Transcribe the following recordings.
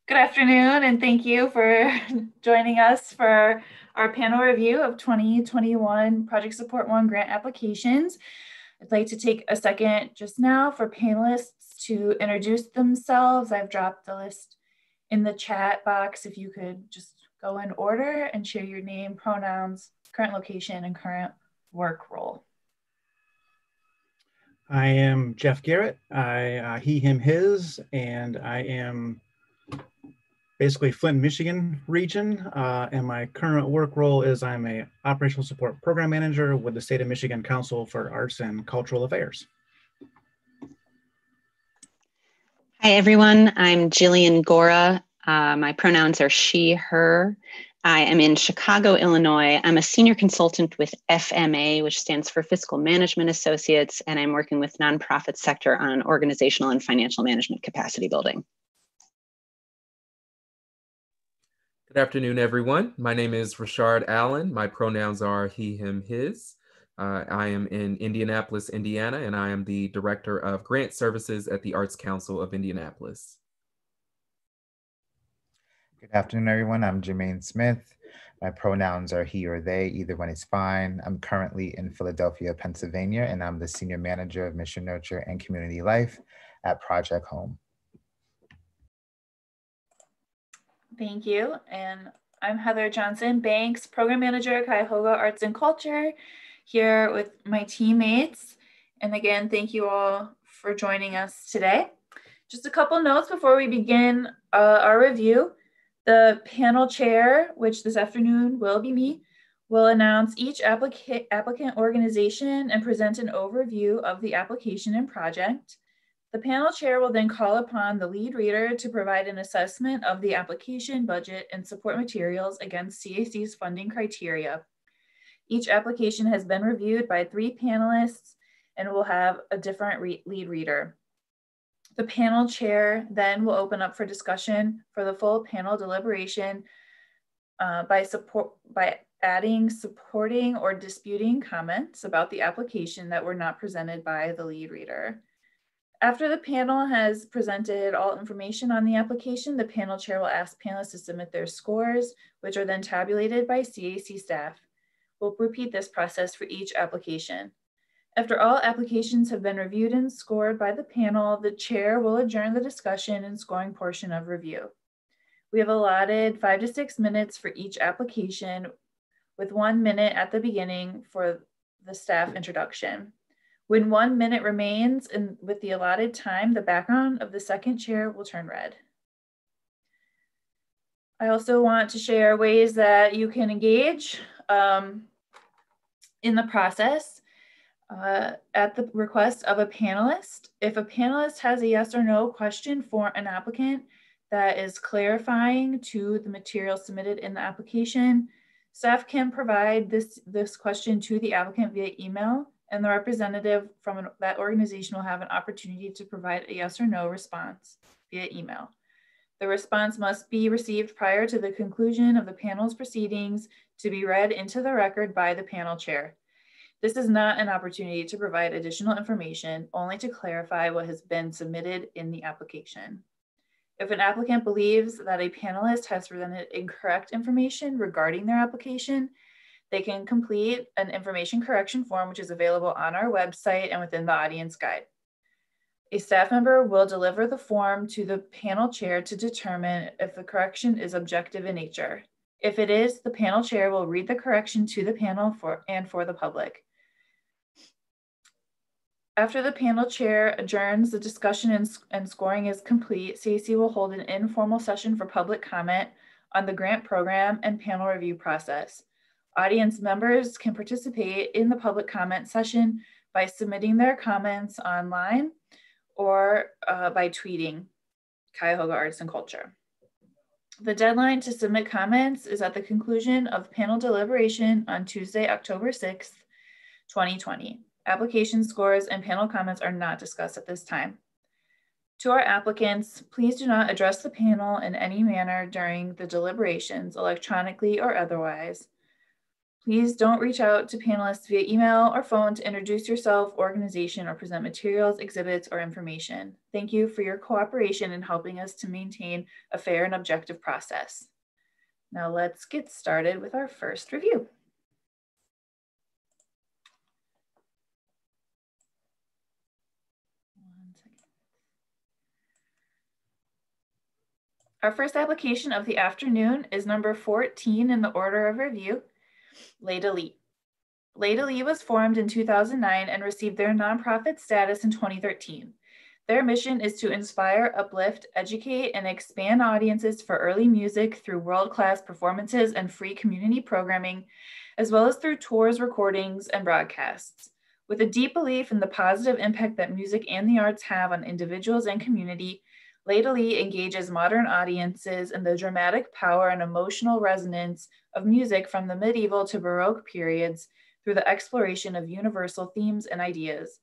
Good afternoon, and thank you for joining us for our panel review of 2021 Project Support 1 grant applications. I'd like to take a second just now for panelists to introduce themselves. I've dropped the list in the chat box. If you could just go in order and share your name, pronouns, current location, and current work role. I am Jeff Garrett. He, him, his, and I am basically Flint, Michigan region. And my current work role is I'm a operational support program manager with the State of Michigan Council for Arts and Cultural Affairs. Hi, everyone. I'm Jillian Gora. My pronouns are she, her. I am in Chicago, Illinois. I'm a senior consultant with FMA, which stands for Fiscal Management Associates, and I'm working with nonprofit sector on organizational and financial management capacity building. Good afternoon, everyone. My name is Rashard Allen. My pronouns are he, him, his. I am in Indianapolis, Indiana, and I am the Director of Grant Services at the Arts Council of Indianapolis. Good afternoon, everyone. I'm Jermaine Smith. My pronouns are he or they, either one is fine. I'm currently in Philadelphia, Pennsylvania, and I'm the Senior Manager of Mission Nurture and Community Life at Project Home. Thank you. And I'm Heather Johnson Banks, Program Manager at Cuyahoga Arts and Culture, here with my teammates. And again, thank you all for joining us today. Just a couple notes before we begin our review. The panel chair, which this afternoon will be me, will announce each applicant organization and present an overview of the application and project. The panel chair will then call upon the lead reader to provide an assessment of the application, budget, and support materials against CAC's funding criteria. Each application has been reviewed by 3 panelists and will have a different lead reader. The panel chair then will open up for discussion for the full panel deliberation by adding, supporting, or disputing comments about the application that were not presented by the lead reader. After the panel has presented all information on the application, the panel chair will ask panelists to submit their scores, which are then tabulated by CAC staff. We'll repeat this process for each application. After all applications have been reviewed and scored by the panel, the chair will adjourn the discussion and scoring portion of review. We have allotted 5 to 6 minutes for each application, with 1 minute at the beginning for the staff introduction. When 1 minute remains and with the allotted time, the background of the second chair will turn red. I also want to share ways that you can engage in the process. At the request of a panelist. If a panelist has a yes or no question for an applicant that is clarifying to the material submitted in the application, staff can provide this question to the applicant via email, and the representative from that organization will have an opportunity to provide a yes or no response via email. The response must be received prior to the conclusion of the panel's proceedings to be read into the record by the panel chair. This is not an opportunity to provide additional information, only to clarify what has been submitted in the application. If an applicant believes that a panelist has presented incorrect information regarding their application, they can complete an information correction form, which is available on our website and within the audience guide. A staff member will deliver the form to the panel chair to determine if the correction is objective in nature. If it is, the panel chair will read the correction to the panel for the public. After the panel chair adjourns, the discussion and scoring is complete, CAC will hold an informal session for public comment on the grant program and panel review process. Audience members can participate in the public comment session by submitting their comments online or by tweeting Cuyahoga Arts and Culture. The deadline to submit comments is at the conclusion of panel deliberation on Tuesday, October 6th, 2020. Application scores and panel comments are not discussed at this time. To our applicants, please do not address the panel in any manner during the deliberations, electronically or otherwise. Please don't reach out to panelists via email or phone to introduce yourself, organization, or present materials, exhibits, or information. Thank you for your cooperation in helping us to maintain a fair and objective process. Now let's get started with our first review. Our first application of the afternoon is number 14 in the order of review, Délices. Délices was formed in 2009 and received their nonprofit status in 2013. Their mission is to inspire, uplift, educate, and expand audiences for early music through world-class performances and free community programming, as well as through tours, recordings, and broadcasts. With a deep belief in the positive impact that music and the arts have on individuals and community, Délices engages modern audiences in the dramatic power and emotional resonance of music from the medieval to Baroque periods through the exploration of universal themes and ideas.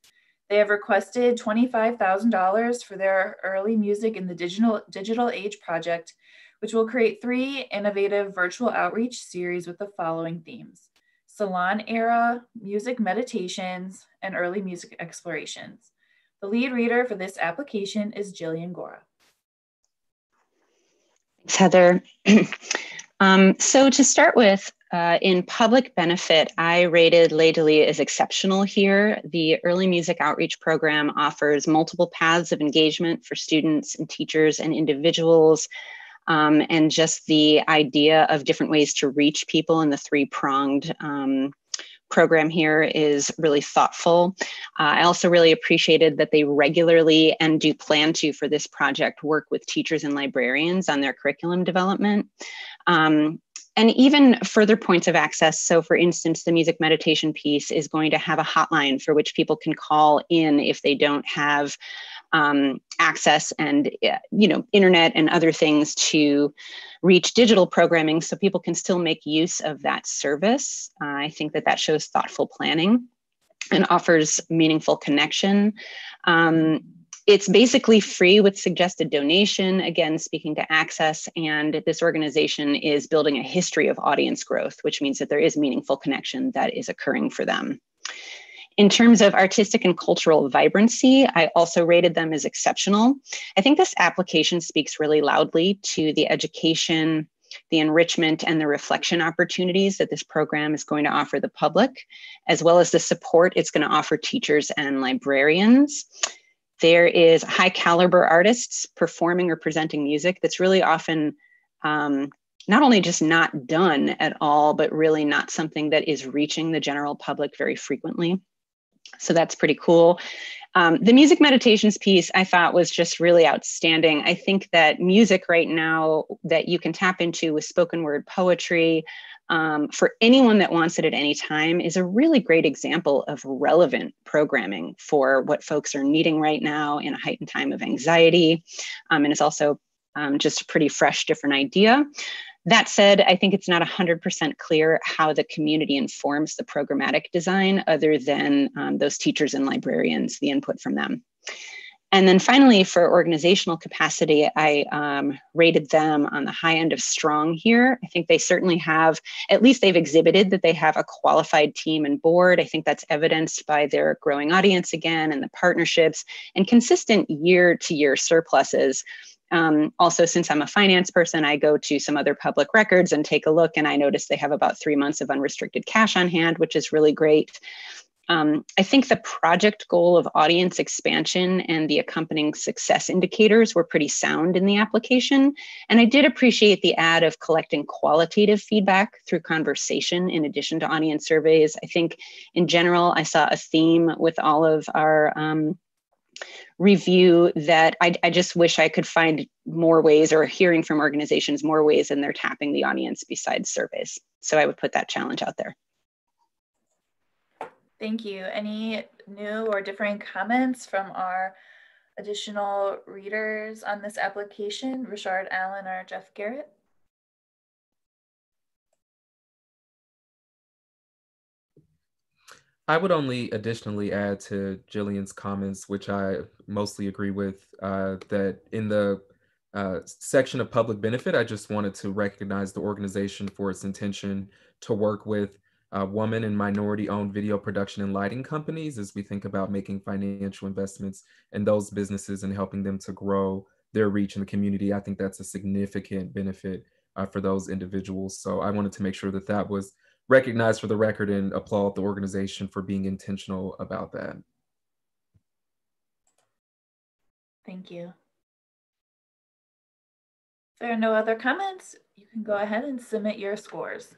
They have requested $25,000 for their Early Music in the Digital Age project, which will create 3 innovative virtual outreach series with the following themes: Salon Era, Music Meditations, and Early Music Explorations. The lead reader for this application is Jillian Gora. Thanks, Heather. So to start with, in public benefit, I rated Délices as exceptional here. The Early Music Outreach Program offers multiple paths of engagement for students and teachers and individuals, and just the idea of different ways to reach people in the 3-pronged program here is really thoughtful. I also really appreciated that they regularly and do plan to for this project work with teachers and librarians on their curriculum development. And even further points of access. So for instance, the music meditation piece is going to have a hotline for which people can call in if they don't have access and internet and other things to reach digital programming, so people can still make use of that service. I think that that shows thoughtful planning and offers meaningful connection. It's basically free with suggested donation, again, speaking to access, and this organization is building a history of audience growth, which means that there is meaningful connection that is occurring for them. In terms of artistic and cultural vibrancy, I also rated them as exceptional. I think this application speaks really loudly to the education, the enrichment, and the reflection opportunities that this program is going to offer the public, as well as the support it's going to offer teachers and librarians. There is high caliber artists performing or presenting music that's really often not only just not done at all, but really not something that is reaching the general public very frequently. So that's pretty cool. The music meditations piece I thought was just really outstanding. I think that music right now that you can tap into with spoken word poetry, for anyone that wants it at any time, is a really great example of relevant programming for what folks are needing right now in a heightened time of anxiety. And it's also just a pretty fresh, different idea. That said, I think it's not 100% clear how the community informs the programmatic design other than those teachers and librarians, the input from them. And then finally, for organizational capacity, I rated them on the high end of strong here. I think they certainly have, at least they've exhibited that they have a qualified team and board. I think that's evidenced by their growing audience again, and the partnerships and consistent year-to-year surpluses. Also, since I'm a finance person, I go to some other public records and take a look, and I notice they have about 3 months of unrestricted cash on hand, which is really great. I think the project goal of audience expansion and the accompanying success indicators were pretty sound in the application. And I did appreciate the add of collecting qualitative feedback through conversation in addition to audience surveys. I think in general, I saw a theme with all of our review that I just wish I could find more ways, or hearing from organizations more ways than they're tapping the audience besides surveys. So I would put that challenge out there. Thank you. Any new or differing comments from our additional readers on this application, Richard Allen or Jeff Garrett? I would only additionally add to Jillian's comments, which I mostly agree with, that in the section of public benefit, I just wanted to recognize the organization for its intention to work with woman and minority-owned video production and lighting companies as we think about making financial investments in those businesses and helping them to grow their reach in the community. I think that's a significant benefit for those individuals. So I wanted to make sure that that was recognized for the record and applaud the organization for being intentional about that. Thank you. If there are no other comments, you can go ahead and submit your scores.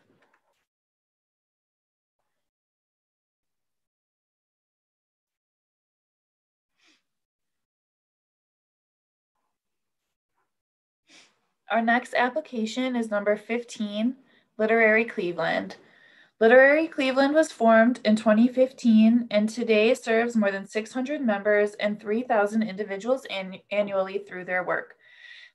Our next application is number 15, Literary Cleveland. Literary Cleveland was formed in 2015 and today serves more than 600 members and 3,000 individuals annually through their work.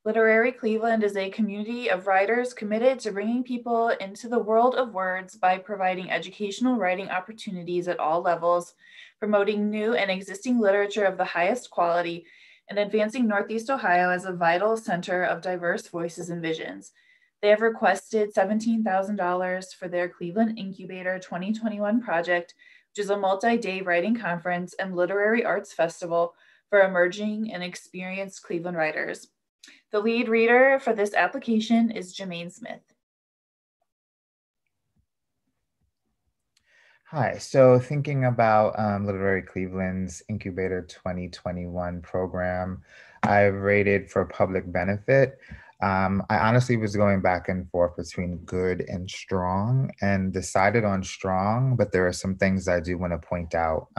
Literary Cleveland is a community of writers committed to bringing people into the world of words by providing educational writing opportunities at all levels, promoting new and existing literature of the highest quality, and advancing Northeast Ohio as a vital center of diverse voices and visions. They have requested $17,000 for their Cleveland Incubator 2021 project, which is a multi-day writing conference and literary arts festival for emerging and experienced Cleveland writers. The lead reader for this application is Jermaine Smith. Hi, so thinking about Literary Cleveland's Incubator 2021 program, I rated for public benefit. I honestly was going back and forth between good and strong and decided on strong, but there are some things I do want to point out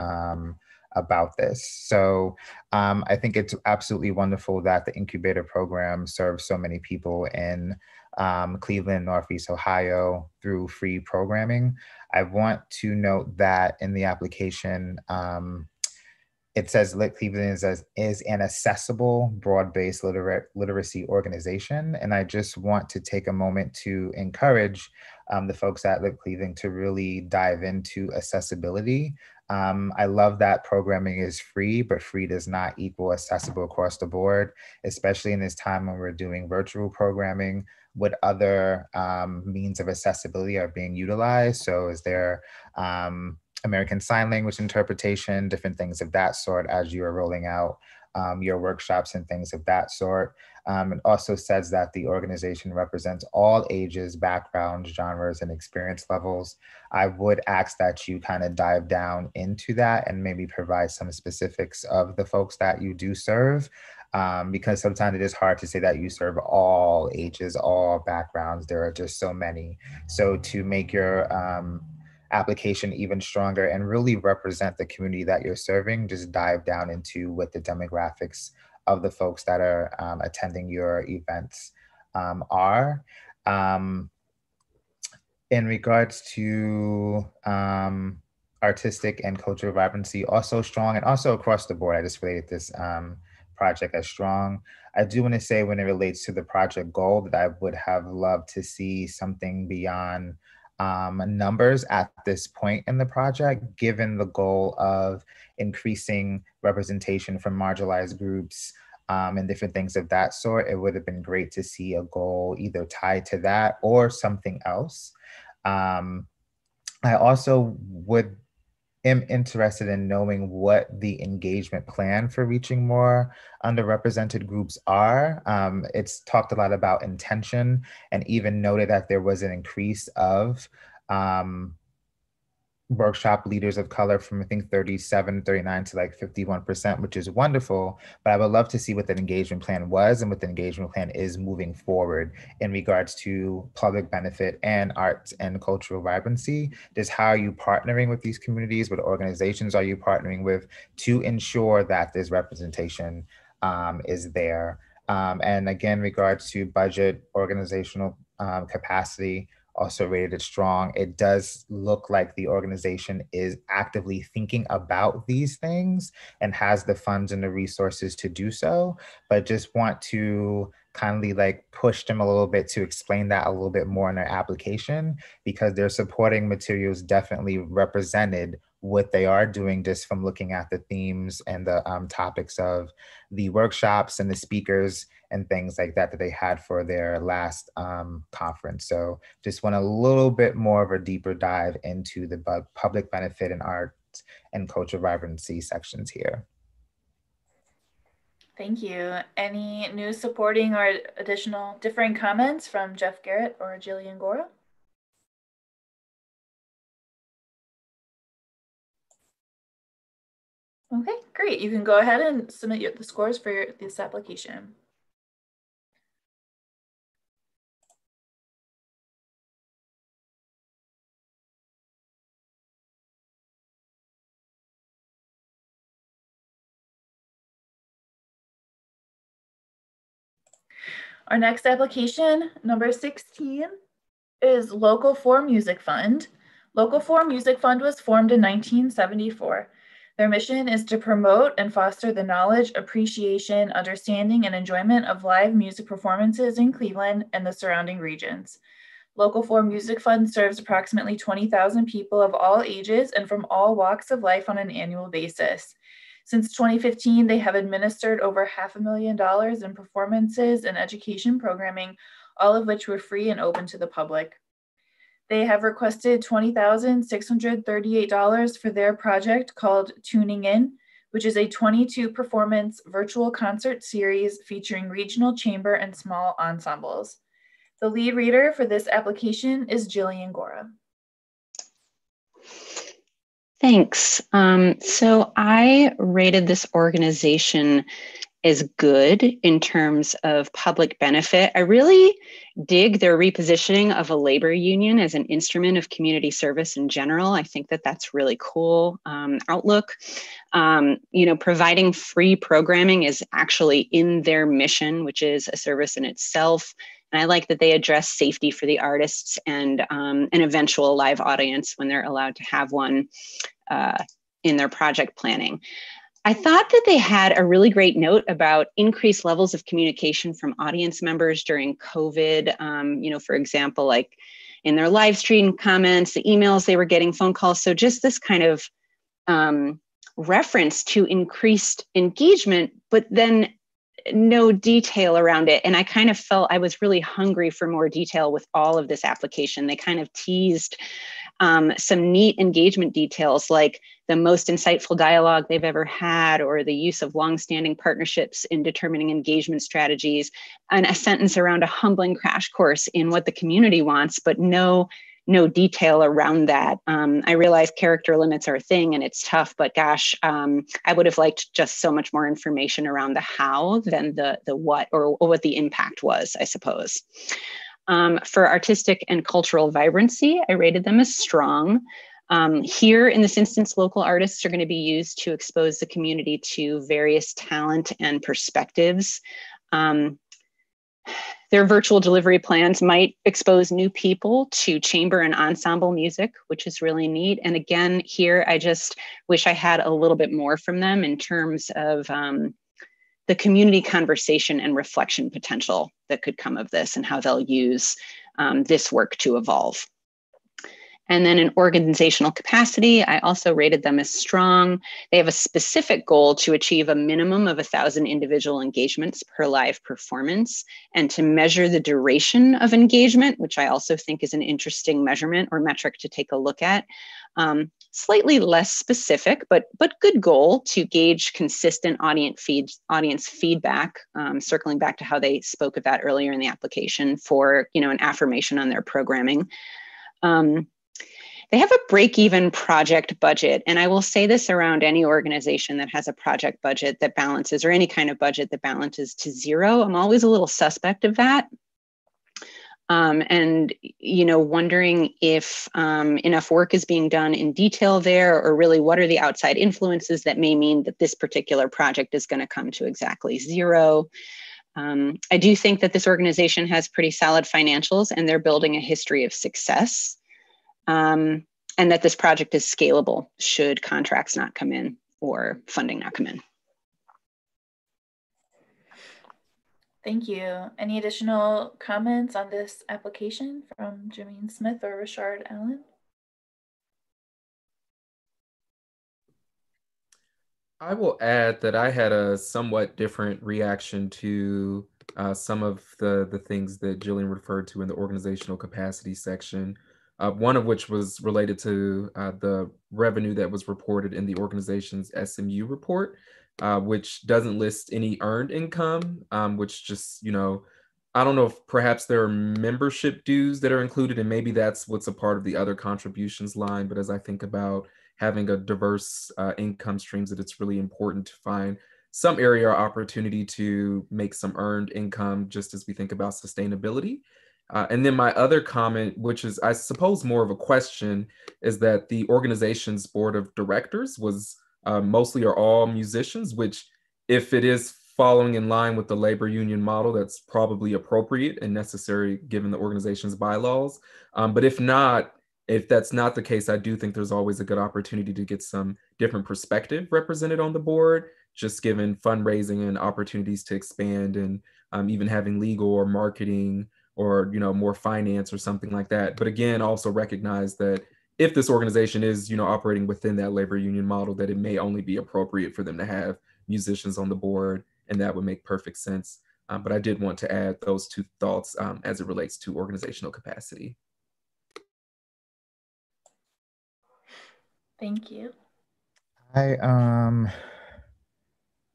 about this. So I think it's absolutely wonderful that the incubator program serves so many people in Cleveland, Northeast Ohio through free programming. I want to note that in the application, it says Lit Cleveland is an accessible, broad-based literacy organization. And I just want to take a moment to encourage the folks at Lit Cleveland to really dive into accessibility. I love that programming is free, but free does not equal accessible across the board, especially in this time when we're doing virtual programming. What other means of accessibility are being utilized? So is there American Sign Language interpretation, different things of that sort as you are rolling out your workshops and things of that sort. It also says that the organization represents all ages, backgrounds, genres, and experience levels. I would ask that you kind of dive down into that and maybe provide some specifics of the folks that you do serve. Because sometimes it is hard to say that you serve all ages, all backgrounds. There are just so many. So to make your application even stronger and really represent the community that you're serving, just dive down into what the demographics of the folks that are attending your events are. In regards to artistic and cultural vibrancy, also strong, and also across the board, I just rated this project as strong. I do want to say when it relates to the project goal that I would have loved to see something beyond numbers at this point in the project, given the goal of increasing representation from marginalized groups and different things of that sort. It would have been great to see a goal either tied to that or something else. I also am interested in knowing what the engagement plan for reaching more underrepresented groups are. It's talked a lot about intention and even noted that there was an increase of workshop leaders of color from I think 37, 39 to like 51%, which is wonderful. But I would love to see what the engagement plan was and what the engagement plan is moving forward in regards to public benefit and arts and cultural vibrancy. Just how are you partnering with these communities? What organizations are you partnering with to ensure that this representation is there? And again, in regards to budget, organizational capacity, also rated it strong. It does look like the organization is actively thinking about these things and has the funds and the resources to do so, but just want to kindly like push them a little bit to explain that a little bit more in their application, because their supporting materials definitely represented what they are doing just from looking at the themes and the topics of the workshops and the speakers and things like that that they had for their last conference. So just want a little bit more of a deeper dive into the public benefit and art and cultural vibrancy sections here. Thank you. Any new supporting or additional differing comments from Jeff Garrett or Jillian Gora? Okay, great. You can go ahead and submit the scores for this application. Our next application, number 16, is Local 4 Music Fund. Local 4 Music Fund was formed in 1974. Their mission is to promote and foster the knowledge, appreciation, understanding, and enjoyment of live music performances in Cleveland and the surrounding regions. Local 4 Music Fund serves approximately 20,000 people of all ages and from all walks of life on an annual basis. Since 2015, they have administered over $500,000 in performances and education programming, all of which were free and open to the public. They have requested $20,638 for their project called Tuning In, which is a 22 performance virtual concert series featuring regional chamber and small ensembles. The lead reader for this application is Jillian Gora. Thanks. So I rated this organization as good in terms of public benefit. I really dig their repositioning of a labor union as an instrument of community service in general. I think that that's really cool outlook. Providing free programming is actually in their mission, which is a service in itself. And I like that they address safety for the artists and an eventual live audience when they're allowed to have one in their project planning. I thought that they had a really great note about increased levels of communication from audience members during COVID. For example, like in their live stream comments, the emails they were getting, phone calls. So just this kind of reference to increased engagement, but then no detail around it. And I kind of felt I was really hungry for more detail with all of this application. They kind of teased some neat engagement details like the most insightful dialogue they've ever had, or the use of longstanding partnerships in determining engagement strategies, and a sentence around a humbling crash course in what the community wants, but no detail around that. I realize character limits are a thing and it's tough, but gosh, I would have liked just so much more information around the how than the what, or what the impact was, I suppose. For artistic and cultural vibrancy, I rated them as strong. Here in this instance, local artists are going to be used to expose the community to various talent and perspectives. Their virtual delivery plans might expose new people to chamber and ensemble music, which is really neat. And again, here, I just wish I had a little bit more from them in terms of the community conversation and reflection potential that could come of this and how they'll use this work to evolve. And then in organizational capacity, I also rated them as strong. They have a specific goal to achieve a minimum of 1,000 individual engagements per live performance, and to measure the duration of engagement, which I also think is an interesting measurement or metric to take a look at. Slightly less specific, but good goal to gauge consistent audience feedback, circling back to how they spoke of that earlier in the application for an affirmation on their programming. They have a break-even project budget, and I will say this around any organization that has a project budget that balances, or any kind of budget that balances to zero. I'm always a little suspect of that. And wondering if enough work is being done in detail there, or really what are the outside influences that may mean that this particular project is going to come to exactly zero. I do think that this organization has pretty solid financials, and they're building a history of success, and that this project is scalable should contracts not come in or funding not come in. Thank you. Any additional comments on this application from Jermaine Smith or Richard Allen? I will add that I had a somewhat different reaction to some of the things that Jillian referred to in the organizational capacity section. One of which was related to the revenue that was reported in the organization's SMU report, which doesn't list any earned income, which just, I don't know if perhaps there are membership dues that are included, and maybe that's what's a part of the other contributions line. But as I think about having a diverse income streams, that it's really important to find some area or opportunity to make some earned income, just as we think about sustainability. And then my other comment, which is, I suppose, more of a question, is that the organization's board of directors was mostly or all musicians, which, if it is following in line with the labor union model, that's probably appropriate and necessary given the organization's bylaws. But if that's not the case, I do think there's always a good opportunity to get some different perspective represented on the board, just given fundraising and opportunities to expand, and even having legal or marketing or more finance or something like that. But again, also recognize that if this organization is operating within that labor union model, that it may only be appropriate for them to have musicians on the board, and that would make perfect sense. But I did want to add those two thoughts as it relates to organizational capacity. Thank you.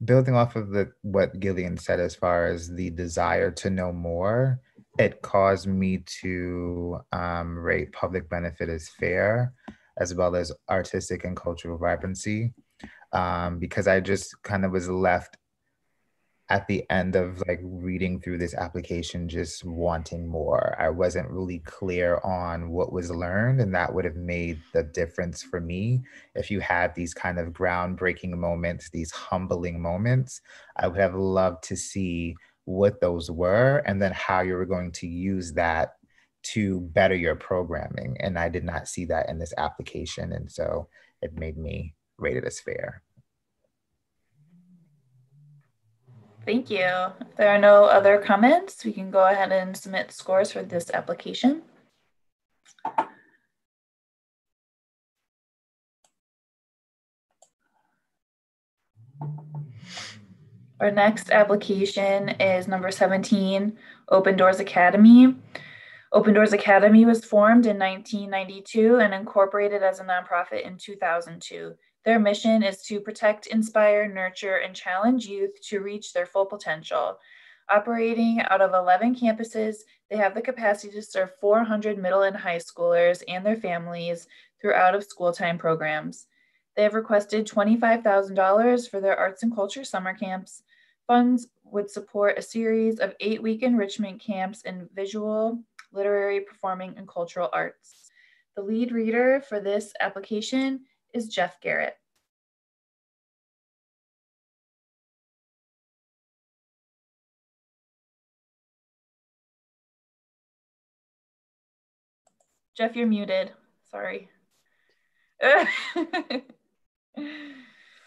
Building off of what Gillian said as far as the desire to know more, it caused me to rate public benefit as fair, as well as artistic and cultural vibrancy, because I just kind of was left at the end of reading through this application just wanting more. I wasn't really clear on what was learned, and that would have made the difference for me. If you had these kind of groundbreaking moments, these humbling moments, I would have loved to see what those were and then how you were going to use that to better your programming. And I did not see that in this application, and so it made me rate it as fair. Thank you. If there are no other comments, we can go ahead and submit scores for this application. Our next application is number 17, Open Doors Academy. Open Doors Academy was formed in 1992 and incorporated as a nonprofit in 2002. Their mission is to protect, inspire, nurture, and challenge youth to reach their full potential. Operating out of 11 campuses, they have the capacity to serve 400 middle and high schoolers and their families through out-of-school time programs. They have requested $25,000 for their arts and culture summer camps. Funds would support a series of 8-week enrichment camps in visual, literary, performing, and cultural arts. The lead reader for this application is Jeff Garrett. Jeff, you're muted. Sorry.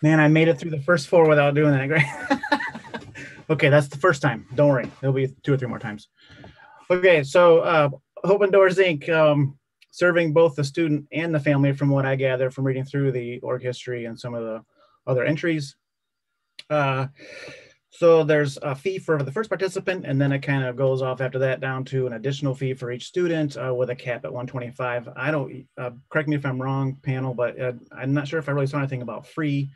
Man, I made it through the first 4 without doing that. Great. Okay, that's the first time. Don't worry. There'll be 2 or 3 more times. Okay, so Open Doors Inc., serving both the student and the family, from what I gather from reading through the org history and some of the other entries. So there's a fee for the first participant, and then it kind of goes off after that down to an additional fee for each student with a cap at $125. I don't, correct me if I'm wrong, panel, but I'm not sure if I really saw anything about free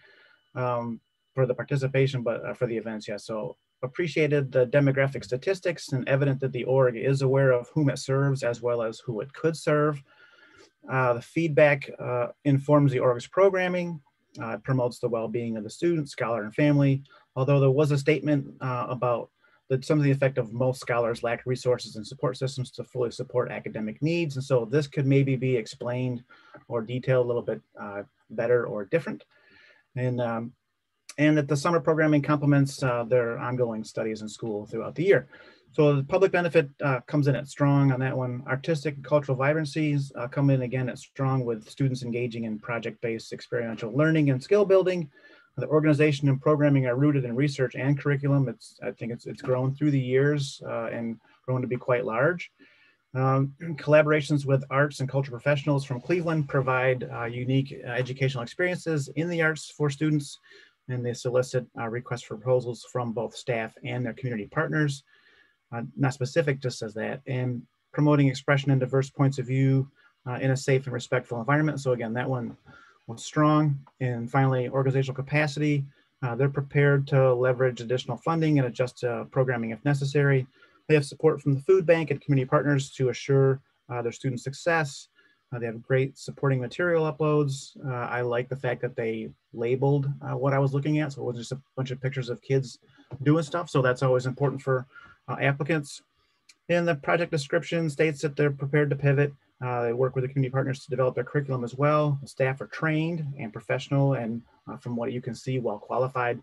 for the participation, but for the events, yeah. So appreciated the demographic statistics and evident that the org is aware of whom it serves as well as who it could serve. The feedback informs the org's programming. It promotes the well-being of the student, scholar, and family. Although there was a statement about that some of the effect of most scholars lack resources and support systems to fully support academic needs. And so this could maybe be explained or detailed a little bit better or different. And that the summer programming complements their ongoing studies in school throughout the year. So the public benefit comes in at strong on that one. Artistic and cultural vibrancies come in again at strong, with students engaging in project-based experiential learning and skill building. The organization and programming are rooted in research and curriculum. I think it's grown through the years and grown to be quite large. Collaborations with arts and cultural professionals from Cleveland provide unique educational experiences in the arts for students. and they solicit requests for proposals from both staff and their community partners. Not specific, just says that, and promoting expression and diverse points of view in a safe and respectful environment. So again, that one was strong. And finally, organizational capacity. They're prepared to leverage additional funding and adjust programming if necessary. They have support from the food bank and community partners to assure their student success. They have great supporting material uploads. I like the fact that they labeled what I was looking at, so it wasn't just a bunch of pictures of kids doing stuff. So that's always important for applicants. And the project description states that they're prepared to pivot. They work with the community partners to develop their curriculum as well. The staff are trained and professional, and from what you can see, well qualified.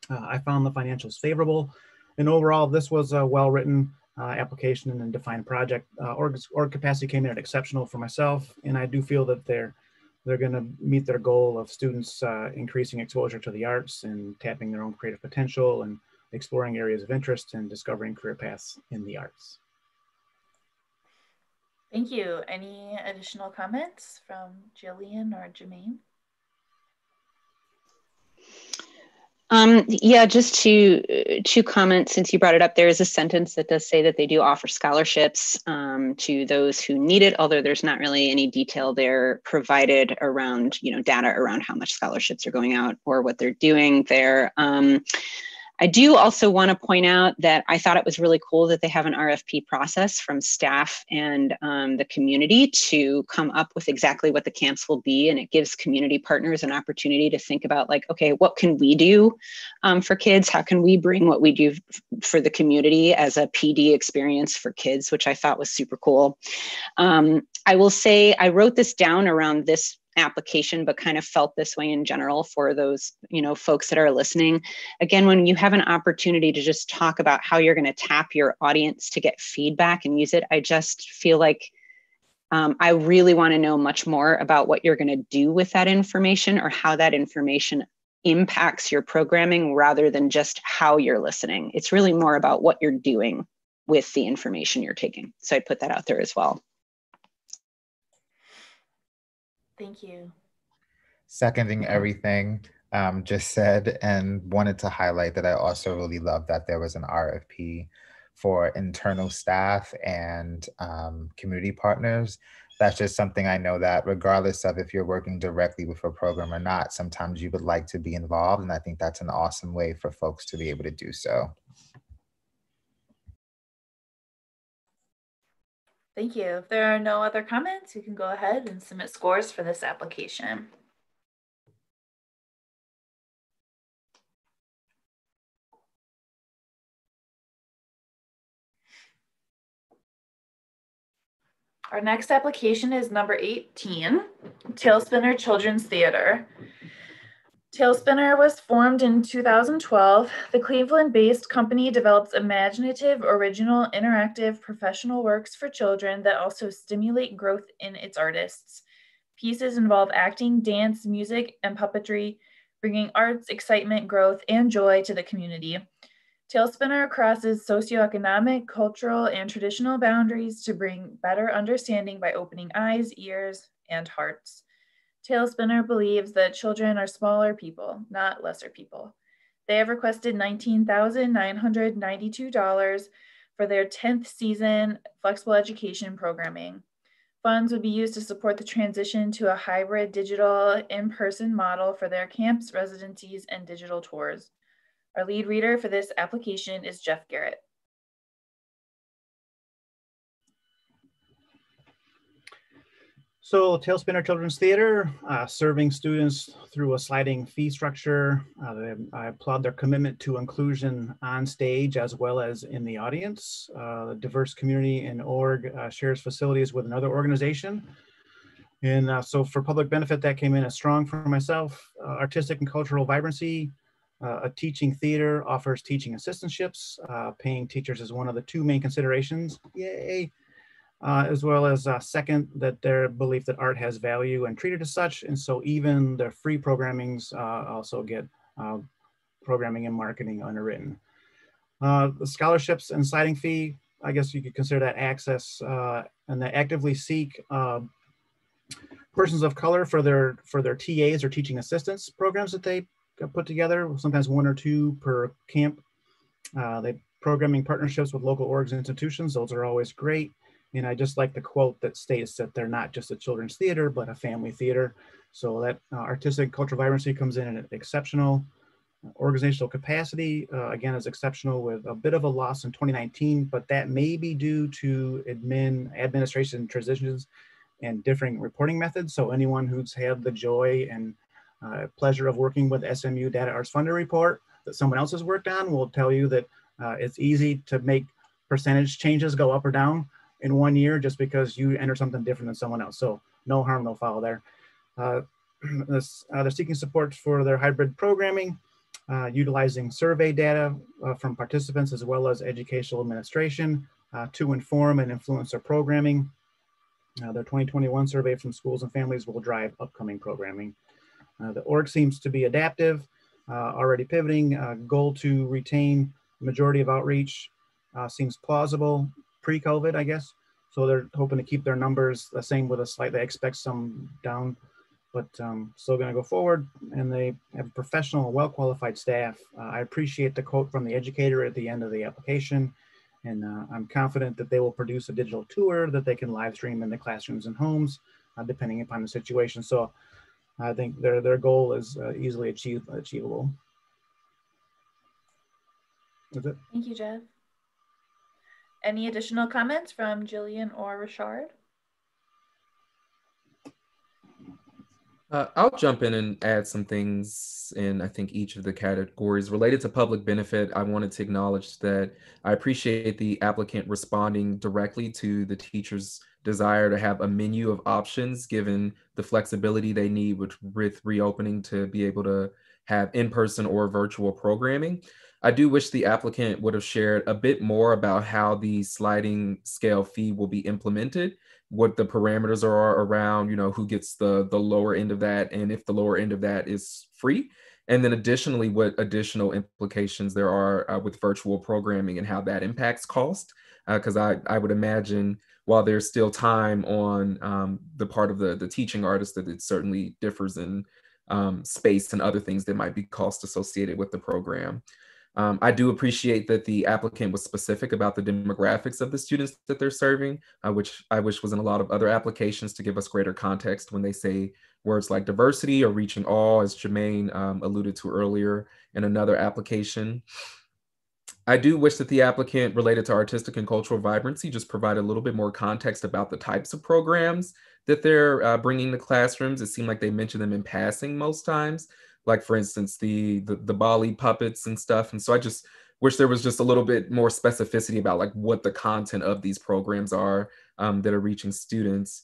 I found the financials favorable, and overall, this was a well-written application and defined project. Org capacity came in at exceptional for myself, and I do feel that they're going to meet their goal of students increasing exposure to the arts and tapping their own creative potential and exploring areas of interest and discovering career paths in the arts. Thank you. Any additional comments from Jillian or Jermaine? Yeah, just two comments since you brought it up. There is a sentence that does say that they do offer scholarships to those who need it, although there's not really any detail there provided around, data around how much scholarships are going out or what they're doing there. I do also want to point out that I thought it was really cool that they have an RFP process from staff and the community to come up with exactly what the camps will be. And it gives community partners an opportunity to think about like, okay, what can we do for kids? How can we bring what we do for the community as a PD experience for kids, which I thought was super cool. I will say I wrote this down around this application, but kind of felt this way in general for those, folks that are listening. Again, when you have an opportunity to just talk about how you're going to tap your audience to get feedback and use it, I just feel like I really want to know much more about what you're going to do with that information or how that information impacts your programming rather than just how you're listening. It's really more about what you're doing with the information you're taking. So I put that out there as well. Thank you. Seconding everything just said, and wanted to highlight that I also really love that there was an RFP for internal staff and community partners. That's just something I know that regardless of if you're working directly with a program or not, sometimes you would like to be involved. And I think that's an awesome way for folks to be able to do so. Thank you. If there are no other comments, you can go ahead and submit scores for this application. Our next application is number 18, Talespinner Children's Theater. Talespinner was formed in 2012. The Cleveland-based company develops imaginative, original, interactive, professional works for children that also stimulate growth in its artists. Pieces involve acting, dance, music, and puppetry, bringing arts, excitement, growth, and joy to the community. Talespinner crosses socioeconomic, cultural, and traditional boundaries to bring better understanding by opening eyes, ears, and hearts. Talespinner believes that children are smaller people, not lesser people. They have requested $19,992 for their 10th season flexible education programming. Funds would be used to support the transition to a hybrid digital in-person model for their camps, residencies, and digital tours. Our lead reader for this application is Jeff Garrett. So Talespinner Children's Theater, serving students through a sliding fee structure. I applaud their commitment to inclusion on stage as well as in the audience. The diverse community and org shares facilities with another organization. And so for public benefit, that came in as strong for myself. Artistic and cultural vibrancy. A teaching theater offers teaching assistantships. Paying teachers is one of the two main considerations. Yay. As well as second, that their belief that art has value and treated as such. And so even their free programmings also get programming and marketing underwritten. The scholarships and sliding fee, I guess you could consider that access, and they actively seek persons of color for their TAs or teaching assistants programs that they put together, sometimes 1 or 2 per camp. They programming partnerships with local orgs and institutions. Those are always great. And I just like the quote that states that they're not just a children's theater, but a family theater. So that artistic cultural vibrancy comes in at exceptional. Organizational capacity, again, is exceptional with a bit of a loss in 2019, but that may be due to administration transitions and differing reporting methods. So anyone who's had the joy and pleasure of working with SMU Data Arts Funder report that someone else has worked on will tell you that it's easy to make percentage changes go up or down in 1 year just because you enter something different than someone else. So no harm, no foul there. They're seeking support for their hybrid programming, utilizing survey data from participants as well as educational administration to inform and influence their programming. Their 2021 survey from schools and families will drive upcoming programming. The org seems to be adaptive, already pivoting. Goal to retain majority of outreach seems plausible pre-COVID, I guess. So they're hoping to keep their numbers the same with a slight, they expect some down, but still gonna go forward. And they have a professional, well-qualified staff. I appreciate the quote from the educator at the end of the application. And I'm confident that they will produce a digital tour that they can live stream in the classrooms and homes, depending upon the situation. So I think their goal is easily achievable. That's it. Thank you, Jeff. Any additional comments from Jillian or Richard? I'll jump in and add some things in, I think, each of the categories. Related to public benefit, I wanted to acknowledge that I appreciate the applicant responding directly to the teacher's desire to have a menu of options, given the flexibility they need with reopening to be able to have in-person or virtual programming. I do wish the applicant would have shared a bit more about how the sliding scale fee will be implemented, what the parameters are around, who gets the lower end of that, and if the lower end of that is free. And then additionally, what additional implications there are with virtual programming and how that impacts cost. Because I would imagine while there's still time on the part of the teaching artist, that it certainly differs in space and other things that might be cost associated with the program. I do appreciate that the applicant was specific about the demographics of the students that they're serving, which I wish was in a lot of other applications to give us greater context when they say words like diversity or reaching all, as Jermaine alluded to earlier in another application. I do wish that the applicant related to artistic and cultural vibrancy just provide a little bit more context about the types of programs that they're bringing to classrooms. It seemed like they mentioned them in passing most times, like for instance, the Bali puppets and stuff. And so I just wish there was just a little bit more specificity about like what the content of these programs are that are reaching students.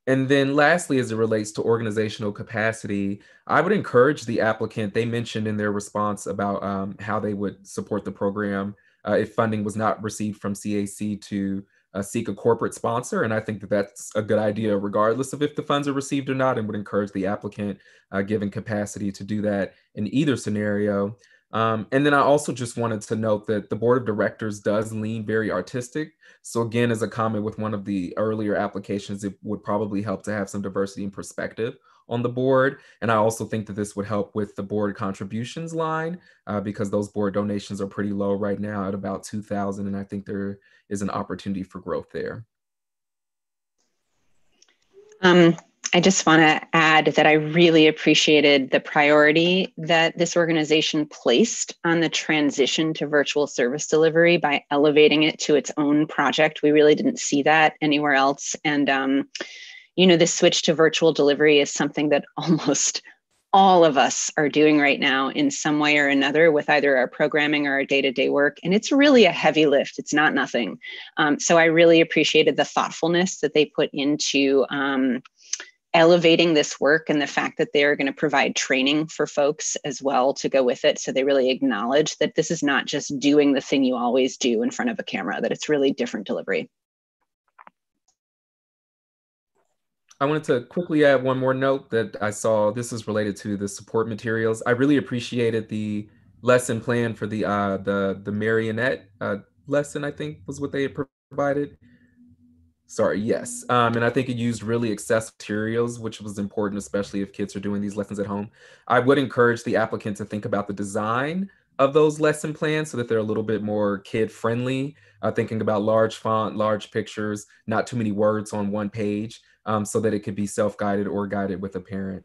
And then lastly, as it relates to organizational capacity, I would encourage the applicant, they mentioned in their response about how they would support the program if funding was not received from CAC to seek a corporate sponsor. And I think that that's a good idea, regardless of if the funds are received or not, and would encourage the applicant, given capacity, to do that in either scenario. And then I also just wanted to note that the board of directors does lean very artistic. So again, as a comment with one of the earlier applications, it would probably help to have some diversity and perspective on the board. And I also think that this would help with the board contributions line because those board donations are pretty low right now at about 2,000. And I think there is an opportunity for growth there. I just want to add that I really appreciated the priority that this organization placed on the transition to virtual service delivery by elevating it to its own project. We really didn't see that anywhere else. And, this switch to virtual delivery is something that almost all of us are doing right now in some way or another with either our programming or our day-to-day work. And it's really a heavy lift. It's not nothing. So I really appreciated the thoughtfulness that they put into elevating this work and the fact that they're going to provide training for folks as well to go with it. So they really acknowledge that this is not just doing the thing you always do in front of a camera, that it's really different delivery. I wanted to quickly add one more note that I saw. This is related to the support materials. I really appreciated the lesson plan for the marionette lesson, I think was what they had provided. Sorry, yes. And I think it used really accessible materials, which was important, especially if kids are doing these lessons at home. I would encourage the applicant to think about the design of those lesson plans so that they're a little bit more kid-friendly, thinking about large font, large pictures, not too many words on one page, so that it could be self-guided or guided with a parent.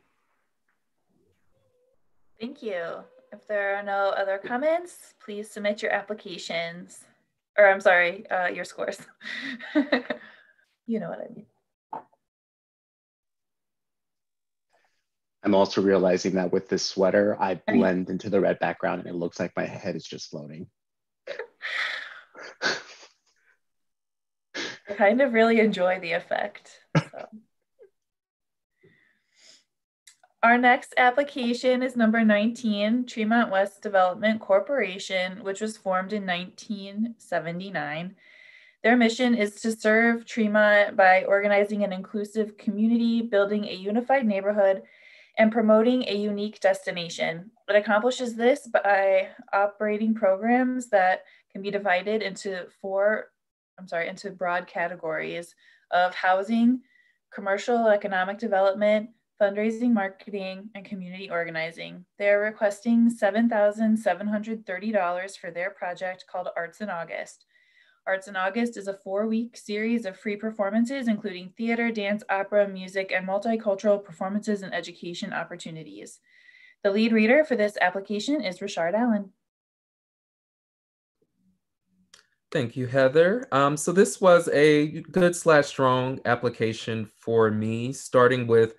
Thank you. If there are no other comments, please submit your applications. Or I'm sorry, your scores. You know what I mean. I'm also realizing that with this sweater, I blend into the red background and it looks like my head is just floating. I kind of really enjoy the effect. So. Our next application is number 19, Tremont West Development Corporation, which was formed in 1979. Their mission is to serve Tremont by organizing an inclusive community, building a unified neighborhood, and promoting a unique destination. It accomplishes this by operating programs that can be divided into into broad categories of housing, commercial economic development, fundraising, marketing, and community organizing. They're requesting $7,730 for their project called Arts in August. Arts in August is a 4-week series of free performances, including theater, dance, opera, music, and multicultural performances and education opportunities. The lead reader for this application is Richard Allen. Thank you, Heather. So this was a good/strong application for me, starting with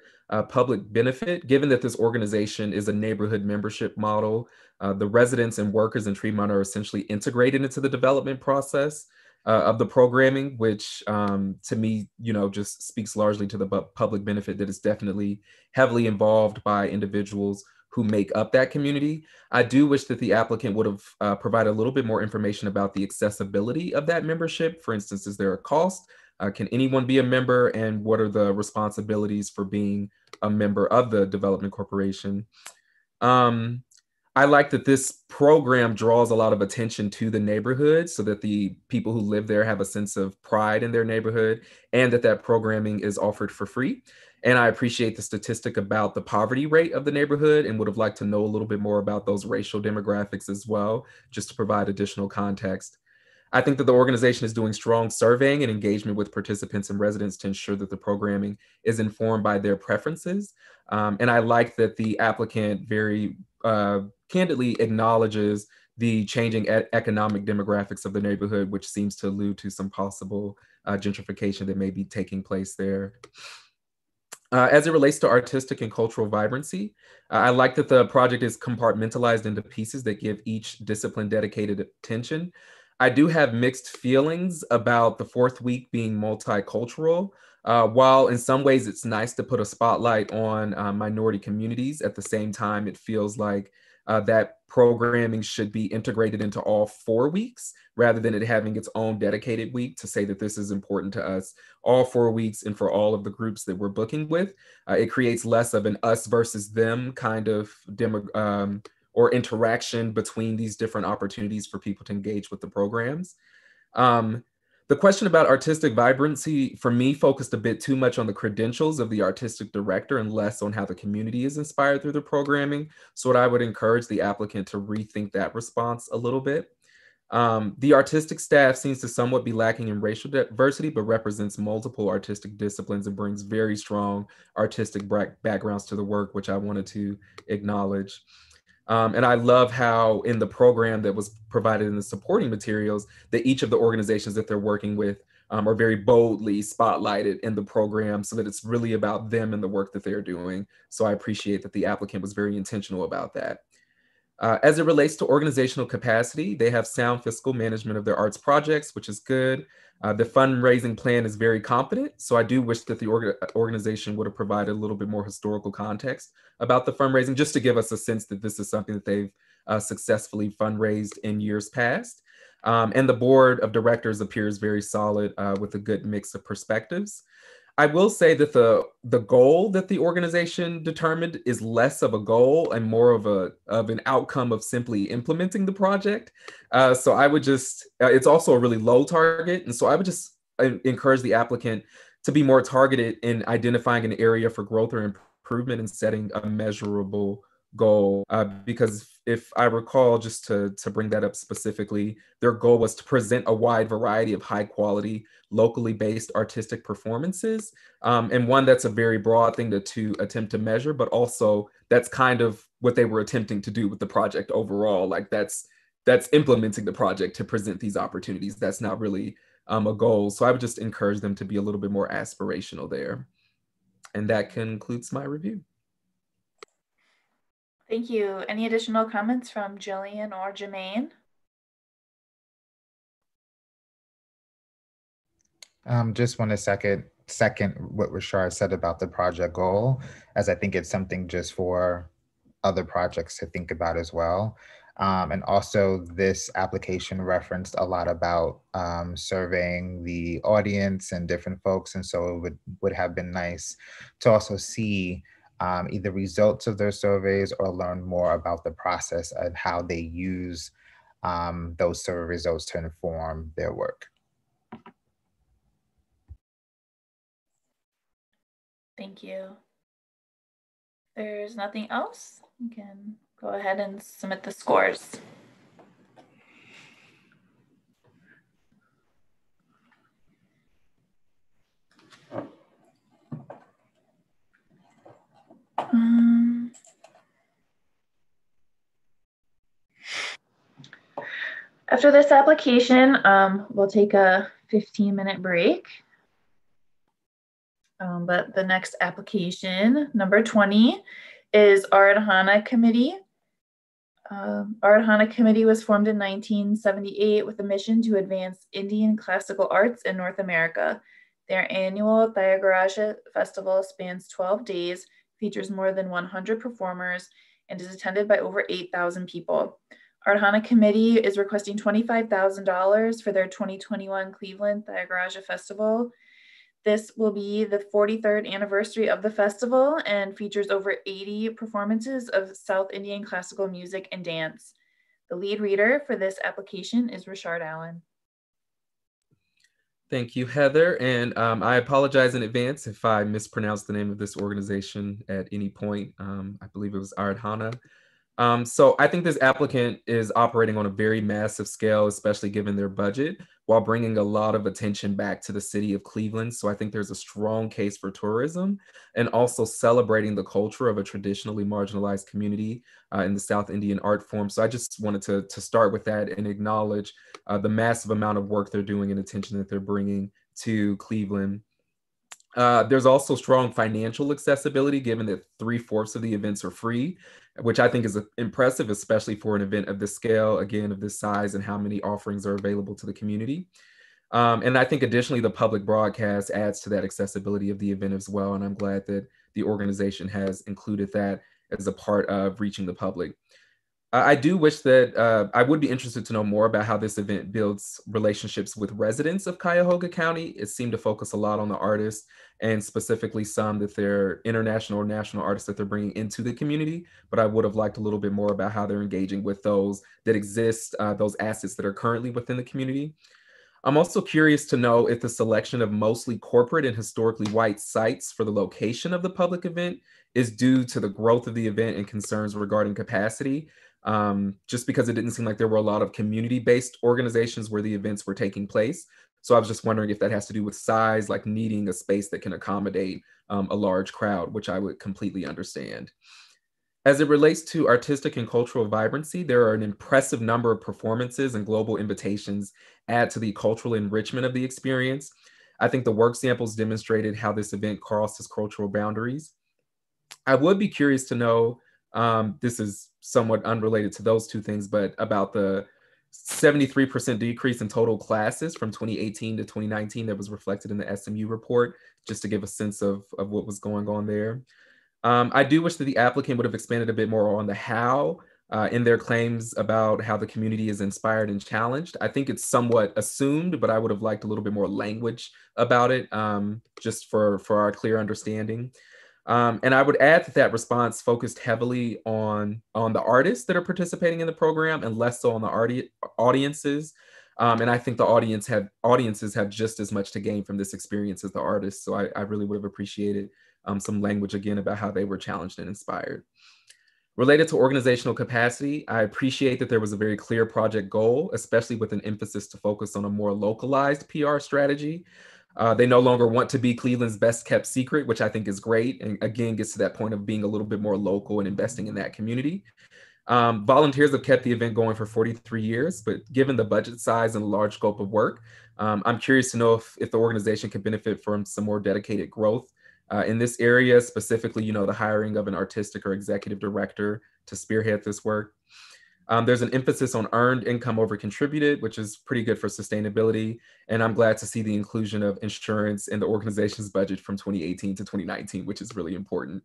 public benefit. Given that this organization is a neighborhood membership model, the residents and workers in Tremont are essentially integrated into the development process of the programming, which to me, just speaks largely to the public benefit that is definitely heavily involved by individuals who make up that community. I do wish that the applicant would have provided a little bit more information about the accessibility of that membership. For instance, is there a cost? Can anyone be a member? And what are the responsibilities for being a member of the development corporation? I like that this program draws a lot of attention to the neighborhood so that the people who live there have a sense of pride in their neighborhood, and that programming is offered for free. And I appreciate the statistic about the poverty rate of the neighborhood and would have liked to know a little bit more about those racial demographics as well, just to provide additional context. I think that the organization is doing strong surveying and engagement with participants and residents to ensure that the programming is informed by their preferences. And I like that the applicant very candidly acknowledges the changing economic demographics of the neighborhood, which seems to allude to some possible gentrification that may be taking place there. As it relates to artistic and cultural vibrancy, I like that the project is compartmentalized into pieces that give each discipline dedicated attention. I do have mixed feelings about the 4th week being multicultural. While in some ways it's nice to put a spotlight on minority communities, at the same time it feels like that programming should be integrated into all 4 weeks rather than it having its own dedicated week to say that this is important to us all 4 weeks and for all of the groups that we're booking with. It creates less of an us versus them kind of or interaction between these different opportunities for people to engage with the programs. The question about artistic vibrancy for me focused a bit too much on the credentials of the artistic director and less on how the community is inspired through the programming. So what I would encourage the applicant to rethink that response a little bit. The artistic staff seems to somewhat be lacking in racial diversity, but represents multiple artistic disciplines and brings very strong artistic backgrounds to the work, which I wanted to acknowledge. And I love how in the program that was provided in the supporting materials, that each of the organizations that they're working with are very boldly spotlighted in the program so that it's really about them and the work that they're doing. So I appreciate that the applicant was very intentional about that. As it relates to organizational capacity, they have sound fiscal management of their arts projects, which is good. The fundraising plan is very confident. So I do wish that the organization would have provided a little bit more historical context about the fundraising, just to give us a sense that this is something that they've successfully fundraised in years past. And the board of directors appears very solid with a good mix of perspectives. I will say that the goal that the organization determined is less of a goal and more of an outcome of simply implementing the project. So I would just, it's also a really low target. And so I would just encourage the applicant to be more targeted in identifying an area for growth or improvement and setting a measurable goal. Because if I recall, just to bring that up specifically, their goal was to present a wide variety of high quality, locally based artistic performances. And one, that's a very broad thing to attempt to measure, but also that's kind of what they were attempting to do with the project overall. Like that's implementing the project to present these opportunities. That's not really a goal. So I would just encourage them to be a little bit more aspirational there. And that concludes my review. Thank you. Any additional comments from Jillian or Jermaine? Just want to second what Rashard said about the project goal, as I think it's something just for other projects to think about as well. And also this application referenced a lot about surveying the audience and different folks. And so it would have been nice to also see either results of their surveys or learn more about the process and how they use those survey results to inform their work. Thank you. If there's nothing else, you can go ahead and submit the scores. After this application, we'll take a 15-minute break. But the next application, number 20, is Aradhana Committee. Aradhana Committee was formed in 1978 with a mission to advance Indian classical arts in North America. Their annual Tyagaraja Festival spans 12 days, features more than 100 performers, and is attended by over 8,000 people. Aradhana Committee is requesting $25,000 for their 2021 Cleveland Tyagaraja Festival. This will be the 43rd anniversary of the festival and features over 80 performances of South Indian classical music and dance. The lead reader for this application is Rashard Allen. Thank you, Heather. And I apologize in advance if I mispronounced the name of this organization at any point. I believe it was Aradhana. So I think this applicant is operating on a very massive scale, especially given their budget, while bringing a lot of attention back to the city of Cleveland. So I think there's a strong case for tourism and also celebrating the culture of a traditionally marginalized community in the South Indian art form. So I just wanted to start with that and acknowledge the massive amount of work they're doing and attention that they're bringing to Cleveland. There's also strong financial accessibility, given that 3/4 of the events are free, which I think is impressive, especially for an event of this scale, again, of this size, and how many offerings are available to the community. And I think additionally, the public broadcast adds to that accessibility of the event as well. And I'm glad that the organization has included that as a part of reaching the public. I do wish that I would be interested to know more about how this event builds relationships with residents of Cuyahoga County. It seemed to focus a lot on the artists, and specifically some that they're international or national artists that they're bringing into the community. But I would have liked a little bit more about how they're engaging with those that exist, those assets that are currently within the community. I'm also curious to know if the selection of mostly corporate and historically white sites for the location of the public event is due to the growth of the event and concerns regarding capacity. Just because it didn't seem like there were a lot of community-based organizations where the events were taking place. So I was just wondering if that has to do with size, like needing a space that can accommodate a large crowd, which I would completely understand. As it relates to artistic and cultural vibrancy, there are an impressive number of performances and global invitations add to the cultural enrichment of the experience. I think the work samples demonstrated how this event crosses cultural boundaries. I would be curious to know, this is somewhat unrelated to those two things, but about the 73% decrease in total classes from 2018 to 2019 that was reflected in the SMU report, just to give a sense of what was going on there. I do wish that the applicant would have expanded a bit more on the how in their claims about how the community is inspired and challenged. I think it's somewhat assumed, but I would have liked a little bit more language about it, just for our clear understanding. And I would add that response focused heavily on the artists that are participating in the program and less so on the audiences. And I think the audiences have just as much to gain from this experience as the artists. So I really would have appreciated some language again about how they were challenged and inspired. Related to organizational capacity, I appreciate that there was a very clear project goal, especially with an emphasis to focus on a more localized PR strategy. They no longer want to be Cleveland's best kept secret, which I think is great. And again, gets to that point of being a little bit more local and investing in that community. Volunteers have kept the event going for 43 years, but given the budget size and large scope of work, I'm curious to know if the organization could benefit from some more dedicated growth in this area, specifically, the hiring of an artistic or executive director to spearhead this work. There's an emphasis on earned income over contributed, which is pretty good for sustainability. And I'm glad to see the inclusion of insurance in the organization's budget from 2018 to 2019, which is really important.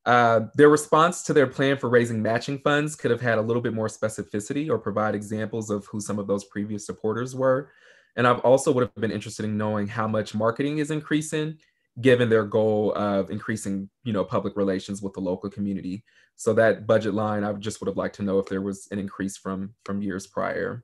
Their response to their plan for raising matching funds could have had a little bit more specificity or provide examples of who some of those previous supporters were. And I also would have been interested in knowing how much marketing is increasing, given their goal of increasing, public relations with the local community. So that budget line, I just would have liked to know if there was an increase from years prior.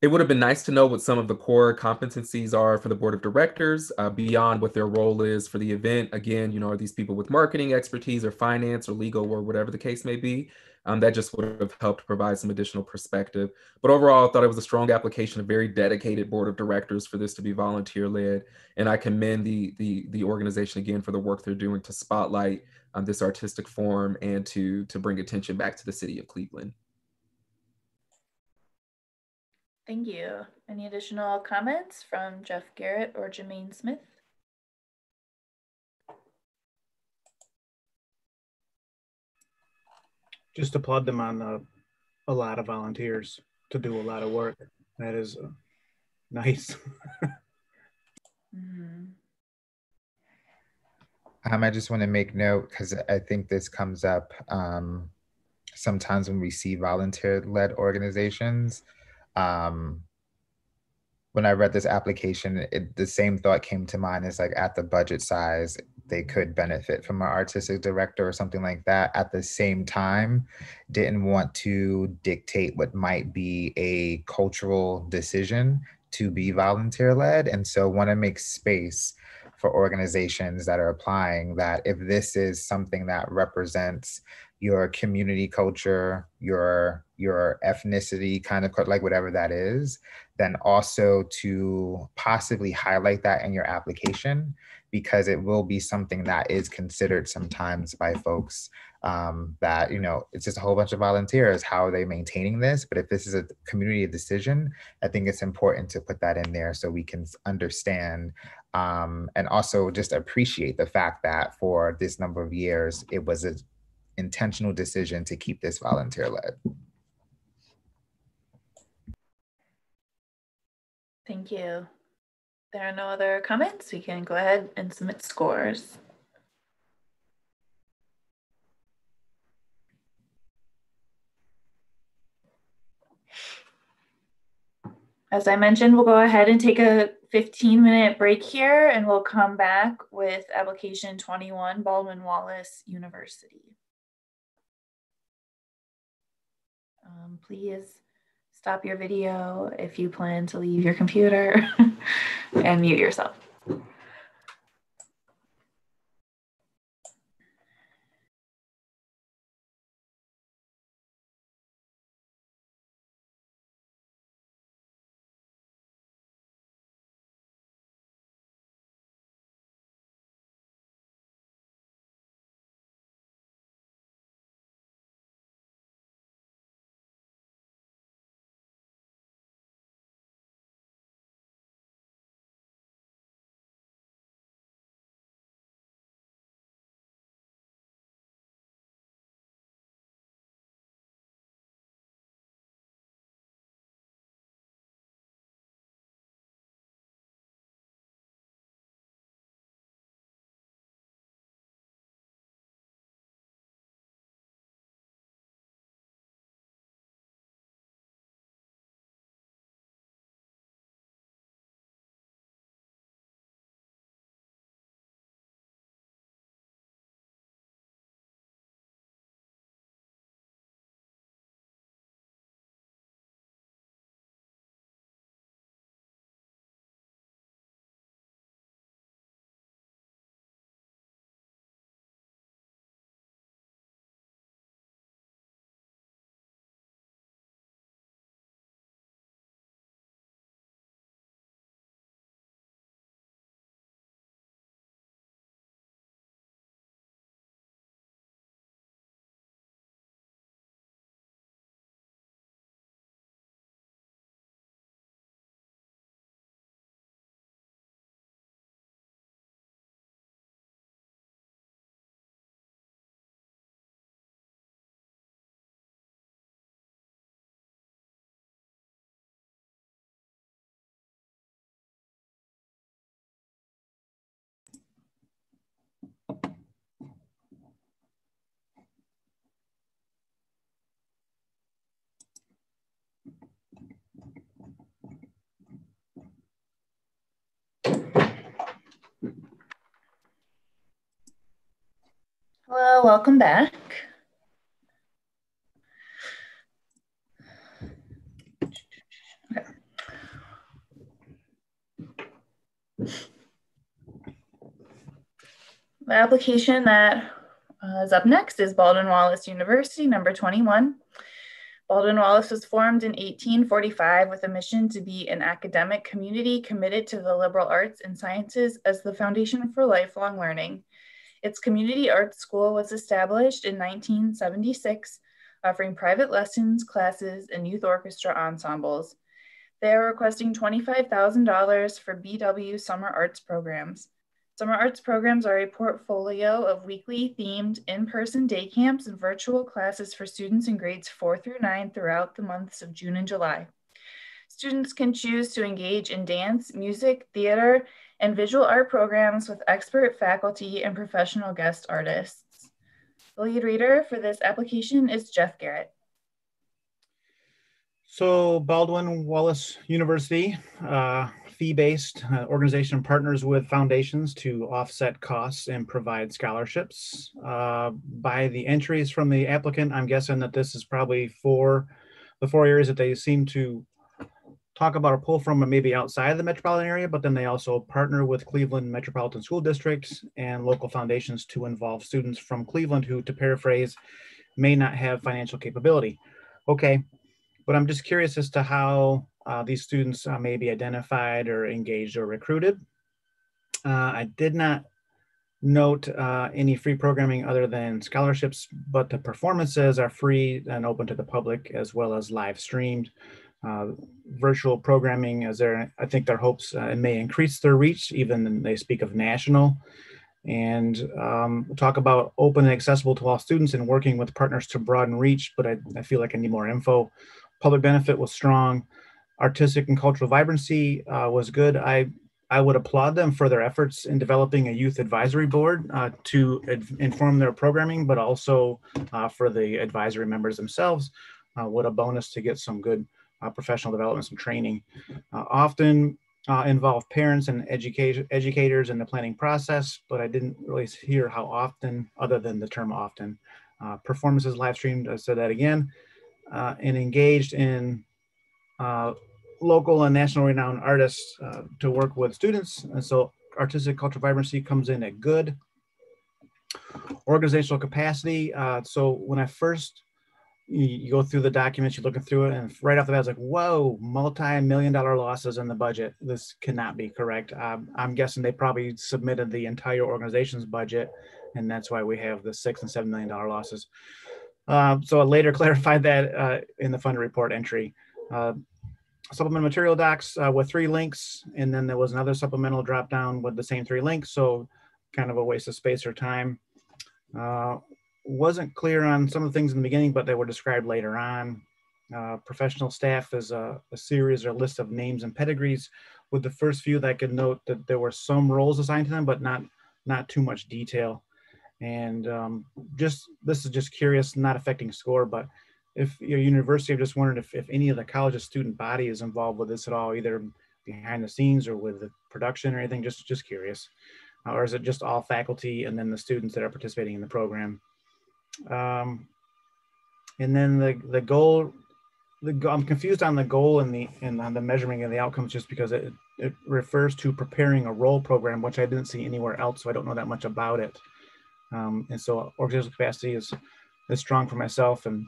It would have been nice to know what some of the core competencies are for the board of directors beyond what their role is for the event. Again, are these people with marketing expertise or finance or legal or whatever the case may be? That just would have helped provide some additional perspective. But overall, I thought it was a strong application, a very dedicated board of directors for this to be volunteer led. And I commend the organization again for the work they're doing to spotlight this artistic form and to bring attention back to the city of Cleveland. Thank you. Any additional comments from Jeff Garrett or Jermaine Smith? Just applaud them on a lot of volunteers to do a lot of work. That is nice. Mm-hmm. I just want to make note, because I think this comes up sometimes when we see volunteer-led organizations. When I read this application, the same thought came to mind as like at the budget size, they could benefit from an artistic director or something like that. At the same time, didn't want to dictate what might be a cultural decision to be volunteer led. And so want to make space for organizations that are applying that if this is something that represents your community culture, your ethnicity, kind of like whatever that is, then also to possibly highlight that in your application, because it will be something that is considered sometimes by folks that, it's just a whole bunch of volunteers. How are they maintaining this? But if this is a community decision, I think it's important to put that in there so we can understand and also just appreciate the fact that for this number of years, it was an intentional decision to keep this volunteer-led. Thank you. There are no other comments. We can go ahead and submit scores. As I mentioned, we'll go ahead and take a 15-minute break here, and we'll come back with application 21, Baldwin Wallace University. Please stop your video if you plan to leave your computer and mute yourself. Hello, welcome back. Okay. The application that is up next is Baldwin Wallace University, number 21. Baldwin Wallace was formed in 1845 with a mission to be an academic community committed to the liberal arts and sciences as the foundation for lifelong learning. Its community arts school was established in 1976, offering private lessons, classes, and youth orchestra ensembles. They are requesting $25,000 for BW summer arts programs. Summer arts programs are a portfolio of weekly themed in-person day camps and virtual classes for students in grades 4 through 9 throughout the months of June and July. Students can choose to engage in dance, music, theater, and visual art programs with expert faculty and professional guest artists. The lead reader for this application is Jeff Garrett. So Baldwin Wallace University, fee-based organization partners with foundations to offset costs and provide scholarships. By the entries from the applicant, I'm guessing that this is probably for the 4 areas that they seem to talk about or pull from, maybe outside of the metropolitan area, but then they also partner with Cleveland Metropolitan School District and local foundations to involve students from Cleveland who, to paraphrase, may not have financial capability. Okay. But I'm just curious as to how these students may be identified or engaged or recruited. I did not note any free programming other than scholarships, but the performances are free and open to the public as well as live streamed. Virtual programming, I think their hopes may increase their reach, even they speak of national. And talk about open and accessible to all students and working with partners to broaden reach, but I feel like I need more info. Public benefit was strong. Artistic and cultural vibrancy was good. I would applaud them for their efforts in developing a youth advisory board to inform their programming, but also for the advisory members themselves. What a bonus to get some good professional development, some training. Often involve parents and educators in the planning process, but I didn't really hear how often, other than the term often. Performances live streamed, I said that again. And engaged in local and national renowned artists to work with students. And so artistic cultural vibrancy comes in at good. Organizational capacity. So when I first, you go through the documents, you're looking through it, and right off the bat, I was like, whoa, multi-million-dollar losses in the budget. This cannot be correct. I'm guessing they probably submitted the entire organization's budget, and that's why we have the $6 and $7 million losses. So I later clarified that in the fund report entry. Supplemental material docs with 3 links, and then there was another supplemental drop down with the same 3 links, so kind of a waste of space or time. Wasn't clear on some of the things in the beginning, but they were described later on. Professional staff is a series or list of names and pedigrees. With the first few, that I could note that there were some roles assigned to them, but not too much detail. And this is just curious, not affecting score, but if your university, I've just wondered if any of the college's student body is involved with this at all, either behind the scenes or with the production or anything, just curious. Or is it just all faculty and then the students that are participating in the program? And then the goal, I'm confused on the goal and on the measuring of the outcomes, just because it refers to preparing a role program, which I didn't see anywhere else, so I don't know that much about it. And so organizational capacity is strong for myself, and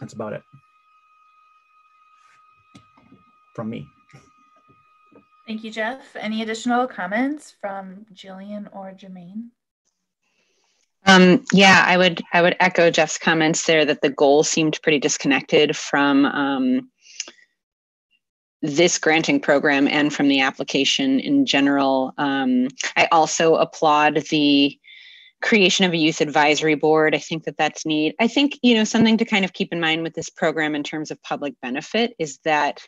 that's about it from me. Thank you, Jeff. Any additional comments from Jillian or Jermaine? Yeah, I would echo Jeff's comments there that the goal seemed pretty disconnected from this granting program and from the application in general. I also applaud the creation of a youth advisory board. I think that that's neat. I think, something to kind of keep in mind with this program in terms of public benefit is that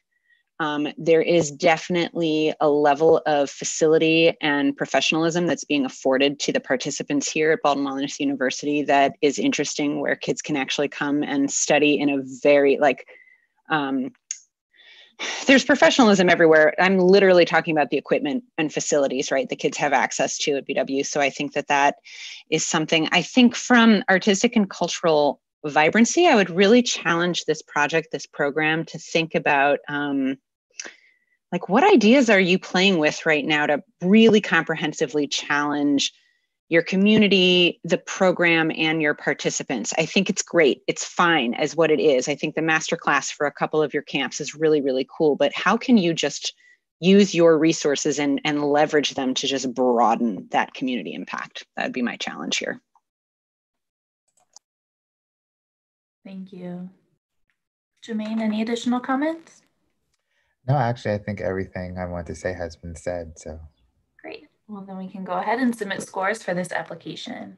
there is definitely a level of facility and professionalism that's being afforded to the participants here at Baldwin Wallace University that is interesting, where kids can actually come and study in a very There's professionalism everywhere. I'm literally talking about the equipment and facilities, right? The kids have access to at BW. So I think that is something. I think from artistic and cultural vibrancy, I would really challenge this project, this program, to think about like, what ideas are you playing with right now to really comprehensively challenge your community, the program, and your participants? I think it's great. It's fine as what it is. I think the masterclass for a couple of your camps is really, really cool. But how can you just use your resources and leverage them to just broaden that community impact? That'd be my challenge here. Thank you. Jermaine, any additional comments? No, actually, I think everything I want to say has been said, so. Great. Well, then we can go ahead and submit scores for this application.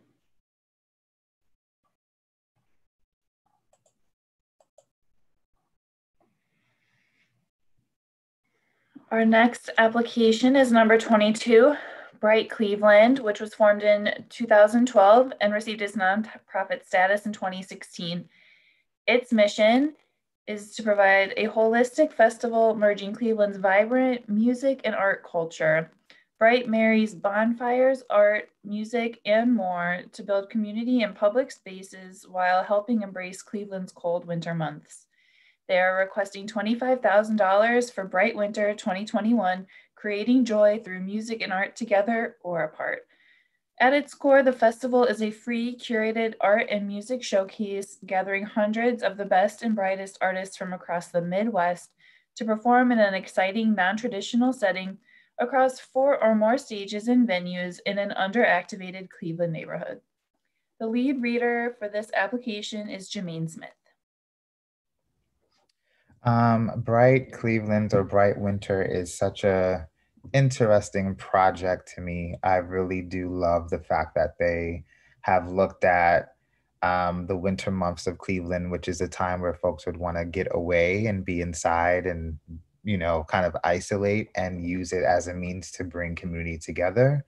Our next application is number 22, Brite Cleveland, which was formed in 2012 and received its nonprofit status in 2016. Its mission is to provide a holistic festival merging Cleveland's vibrant music and art culture. Brite marries bonfires, art, music, and more to build community and public spaces while helping embrace Cleveland's cold winter months. They are requesting $25,000 for Brite Winter 2021, creating joy through music and art together or apart. At its core, the festival is a free, curated art and music showcase, gathering hundreds of the best and brightest artists from across the Midwest to perform in an exciting, non-traditional setting across 4 or more stages and venues in an underactivated Cleveland neighborhood. The lead reader for this application is Jermaine Smith. Brite Cleveland or Brite Winter is such a interesting project to me. I really do love the fact that they have looked at the winter months of Cleveland, which is a time where folks would want to get away and be inside and, you know, kind of isolate, and use it as a means to bring community together.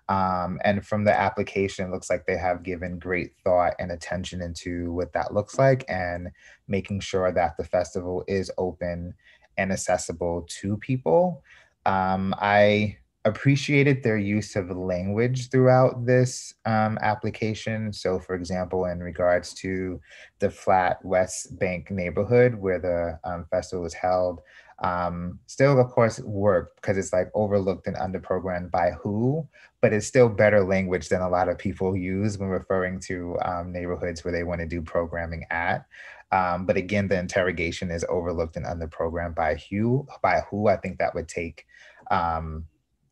And from the application, it looks like they have given great thought and attention into what that looks like, and making sure that the festival is open and accessible to people. I appreciated their use of language throughout this application. So for example, in regards to the Flat West Bank neighborhood where the festival was held, still of course worked because it's like overlooked and underprogrammed by who, but it's still better language than a lot of people use when referring to neighborhoods where they want to do programming at. But again, the interrogation is overlooked and underprogrammed by who. I think that would take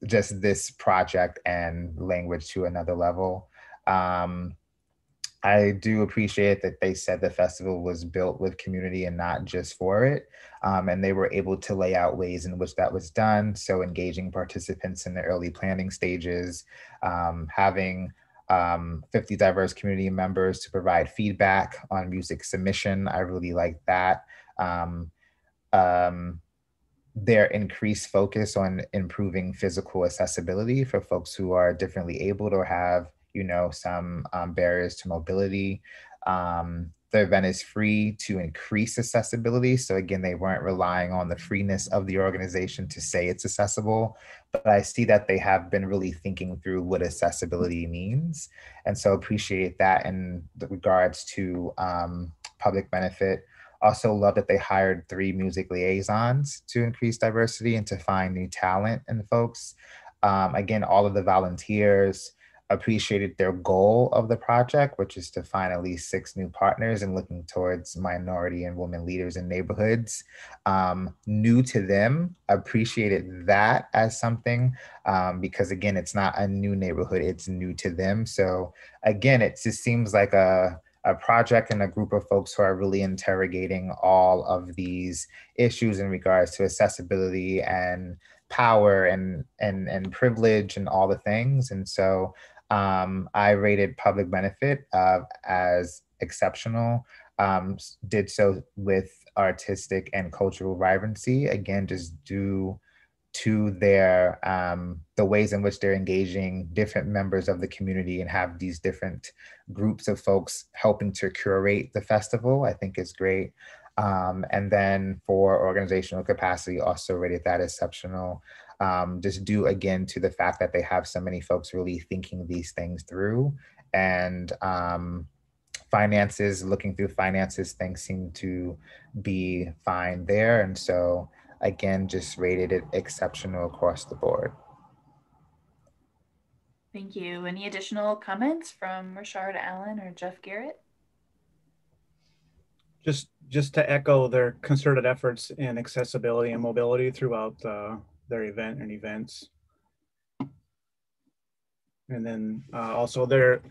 just this project and language to another level. I do appreciate that they said the festival was built with community and not just for it. And they were able to lay out ways in which that was done. So engaging participants in the early planning stages, having 50 diverse community members to provide feedback on music submission. I really like that. Their increased focus on improving physical accessibility for folks who are differently abled or have, you know, some barriers to mobility. The event is free to increase accessibility. So again, they weren't relying on the freeness of the organization to say it's accessible, but I see that they have been really thinking through what accessibility means. And so appreciate that in regards to public benefit. Also love that they hired 3 music liaisons to increase diversity and to find new talent in folks. Again, all of the volunteers appreciated their goal of the project, which is to find at least 6 new partners and looking towards minority and women leaders in neighborhoods. New to them, appreciated that as something, because again, it's not a new neighborhood, it's new to them. So again, it just seems like a project and a group of folks who are really interrogating all of these issues in regards to accessibility and power and privilege and all the things. And so I rated public benefit as exceptional, did so with artistic and cultural vibrancy, again, just due to their the ways in which they're engaging different members of the community and have these different groups of folks helping to curate the festival, I think is great. And then for organizational capacity, also rated that exceptional. Just due again to the fact that they have so many folks really thinking these things through. And finances, looking through finances, things seem to be fine there. And so again, just rated it exceptional across the board. Thank you. Any additional comments from Richard Allen or Jeff Garrett? Just to echo their concerted efforts in accessibility and mobility throughout their events. And then also their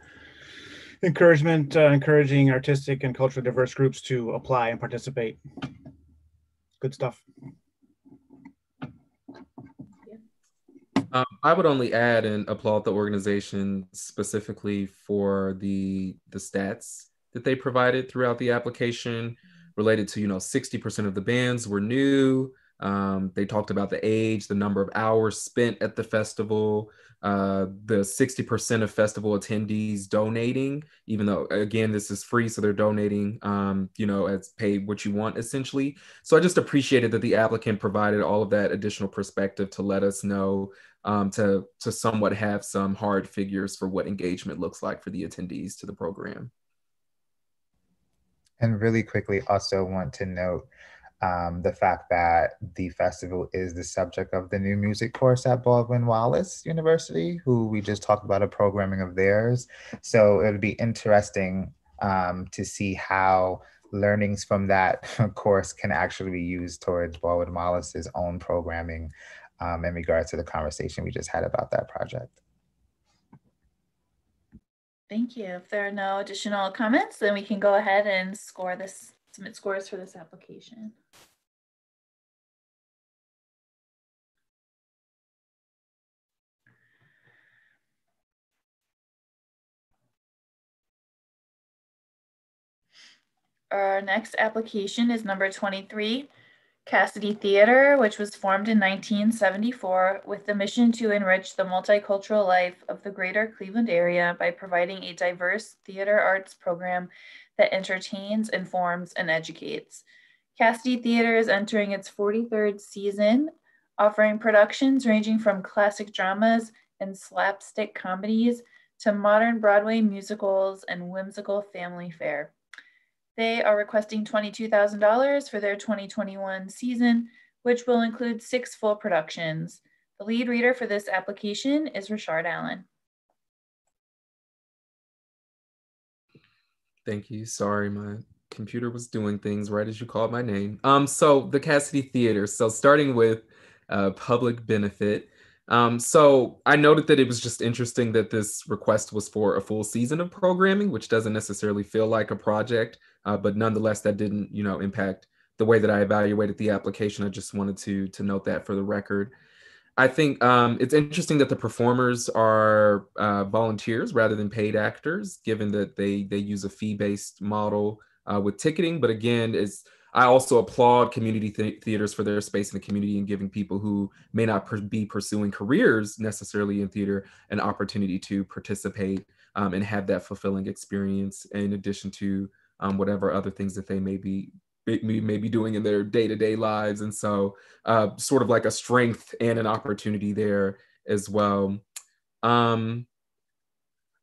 encouraging artistic and culturally diverse groups to apply and participate. Good stuff. I would only add and applaud the organization specifically for the stats that they provided throughout the application related to, 60% of the bands were new. They talked about the age, the number of hours spent at the festival, the 60% of festival attendees donating, even though, again, this is free, so they're donating, as pay what you want, essentially. So I just appreciated that the applicant provided all of that additional perspective to let us know, to somewhat have some hard figures for what engagement looks like for the attendees to the program. And really quickly, also want to note the fact that the festival is the subject of the new music course at Baldwin Wallace University, who we just talked about a programming of theirs. So it would be interesting to see how learnings from that course can actually be used towards Baldwin Wallace's own programming in regards to the conversation we just had about that project. Thank you. If there are no additional comments, then we can go ahead and submit scores for this application. Our next application is number 23, Cassidy Theatre, which was formed in 1974 with the mission to enrich the multicultural life of the greater Cleveland area by providing a diverse theater arts program that entertains, informs, and educates. Cassidy Theatre is entering its 43rd season, offering productions ranging from classic dramas and slapstick comedies to modern Broadway musicals and whimsical family fare. They are requesting $22,000 for their 2021 season, which will include 6 full productions. The lead reader for this application is Richard Allen. Thank you. Sorry, my computer was doing things right as you called my name. So the Cassidy Theatre. So starting with public benefit. So I noted that it was just interesting that this request was for a full season of programming, which doesn't necessarily feel like a project, but nonetheless, that didn't, impact the way that I evaluated the application. I just wanted to note that for the record. I think it's interesting that the performers are volunteers rather than paid actors, given that they use a fee-based model with ticketing. But again, I also applaud community theaters for their space in the community and giving people who may not be pursuing careers necessarily in theater an opportunity to participate and have that fulfilling experience in addition to whatever other things that they may be doing in their day-to-day lives. And so sort of like a strength and an opportunity there as well.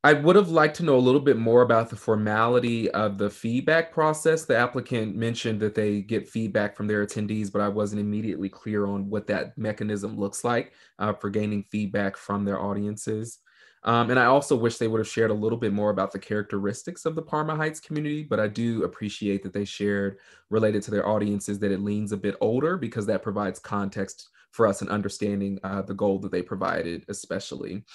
I would have liked to know a little bit more about the formality of the feedback process. The applicant mentioned that they get feedback from their attendees, but I wasn't immediately clear on what that mechanism looks like for gaining feedback from their audiences. And I also wish they would have shared a little bit more about the characteristics of the Parma Heights community, but I do appreciate that they shared related to their audiences that it leans a bit older because that provides context for us in understanding the goal that they provided, especially.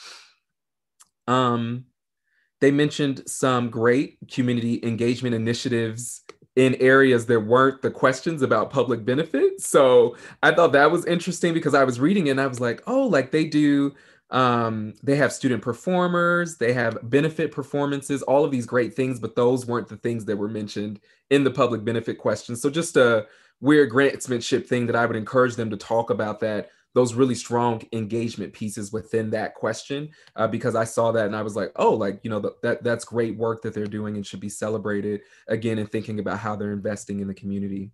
They mentioned some great community engagement initiatives in areas that weren't the questions about public benefit. So I thought that was interesting because I was reading it and I was like, oh, like they do, they have student performers, they have benefit performances, all of these great things, but those weren't the things that were mentioned in the public benefit questions. So just a weird grantsmanship thing that I would encourage them to talk about that those really strong engagement pieces within that question, because I saw that and I was like, oh, like, you know, that's great work that they're doing and should be celebrated, again, in thinking about how they're investing in the community.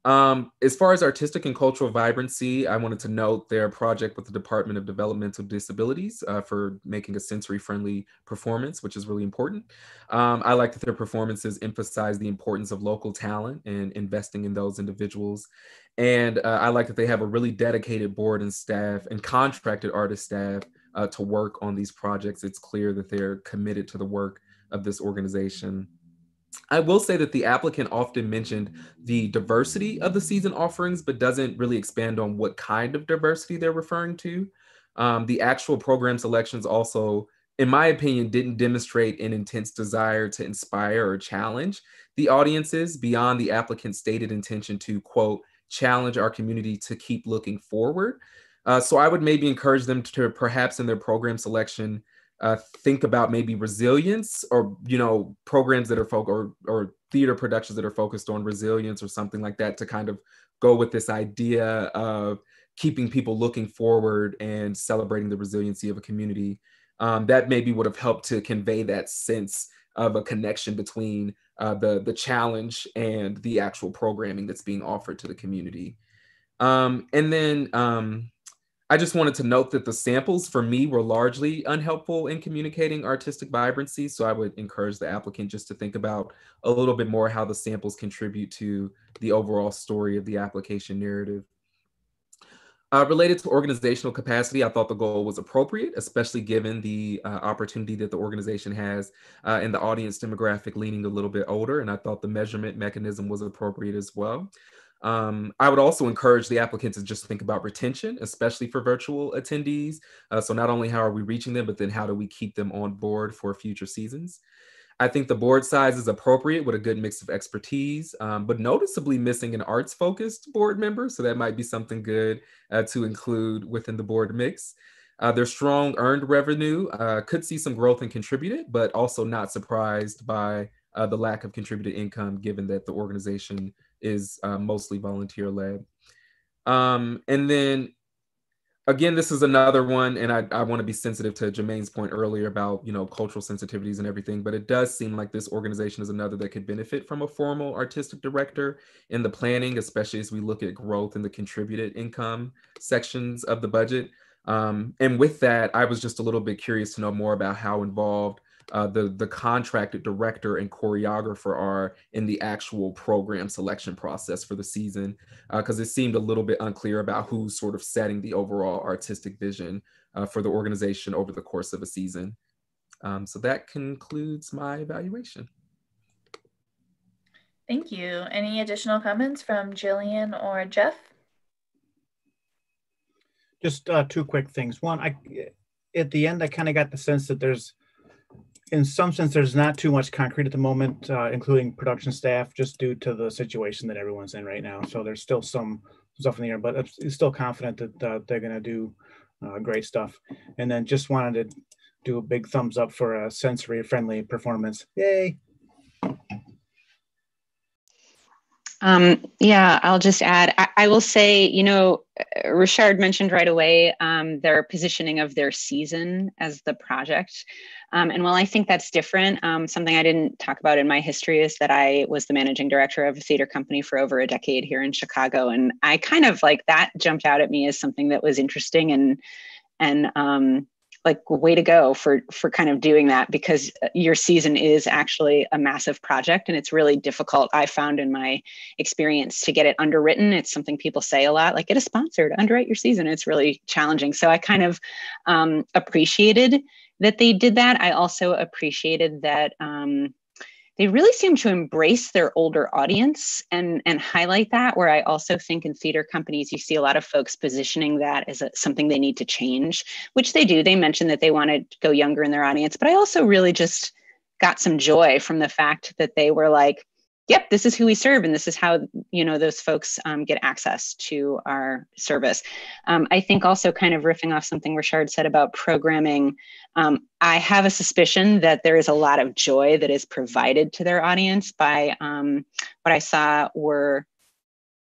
As far as artistic and cultural vibrancy, I wanted to note their project with the Department of Developmental Disabilities for making a sensory-friendly performance, which is really important. I like that their performances emphasize the importance of local talent and investing in those individuals. And I like that they have a really dedicated board and staff and contracted artist staff to work on these projects. It's clear that they're committed to the work of this organization. I will say that the applicant often mentioned the diversity of the season offerings, but doesn't really expand on what kind of diversity they're referring to. The actual program selections also, in my opinion, didn't demonstrate an intense desire to inspire or challenge the audiences beyond the applicant's stated intention to, quote, challenge our community to keep looking forward. So I would maybe encourage them to perhaps in their program selection think about maybe resilience, or, you know, programs that are or theater productions that are focused on resilience or something like that, to kind of go with this idea of keeping people looking forward and celebrating the resiliency of a community. That maybe would have helped to convey that sense of a connection between the challenge and the actual programming that's being offered to the community. And then I just wanted to note that the samples for me were largely unhelpful in communicating artistic vibrancy. So I would encourage the applicant just to think about a little bit more how the samples contribute to the overall story of the application narrative. Related to organizational capacity, I thought the goal was appropriate, especially given the opportunity that the organization has and the audience demographic leaning a little bit older. And I thought the measurement mechanism was appropriate as well. I would also encourage the applicant to just think about retention, especially for virtual attendees. So not only how are we reaching them, but then how do we keep them on board for future seasons? I think the board size is appropriate with a good mix of expertise, but noticeably missing an arts-focused board member. So that might be something good to include within the board mix. Their strong earned revenue could see some growth and contributed, but also not surprised by the lack of contributed income, given that the organization is mostly volunteer-led. And then, again, this is another one, and I want to be sensitive to Jermaine's point earlier about, you know, cultural sensitivities and everything, but it does seem like this organization is another that could benefit from a formal artistic director in the planning, especially as we look at growth in the contributed income sections of the budget. And with that, I was just a little bit curious to know more about how involved the contracted director and choreographer are in the actual program selection process for the season, because it seemed a little bit unclear about who's sort of setting the overall artistic vision for the organization over the course of a season. So that concludes my evaluation. Thank you. Any additional comments from Jillian or Jeff? Just two quick things. One, at the end, I kind of got the sense that there's, in some sense, there's not too much concrete at the moment, including production staff, just due to the situation that everyone's in right now. So there's still some stuff in the air, but I'm still confident that they're going to do great stuff. And then just wanted to do a big thumbs up for a sensory-friendly performance. Yay! Yeah, I'll just add, I will say, you know, Richard mentioned right away their positioning of their season as the project. And while I think that's different, something I didn't talk about in my history is that I was the managing director of a theater company for over a decade here in Chicago. And I kind of like that jumped out at me as something that was interesting and like, way to go for kind of doing that, because your season is actually a massive project and it's really difficult, I found in my experience, to get it underwritten. It's something people say a lot, like, get a sponsor to underwrite your season. It's really challenging. So I kind of appreciated that they did that. I also appreciated that they really seem to embrace their older audience and highlight that, where I also think in theater companies, you see a lot of folks positioning that as something they need to change, which they do. They mentioned that they want to go younger in their audience, but I also really just got some joy from the fact that they were like, yep, this is who we serve. And this is how, you know, those folks get access to our service. I think also kind of riffing off something Richard said about programming, I have a suspicion that there is a lot of joy that is provided to their audience by what I saw were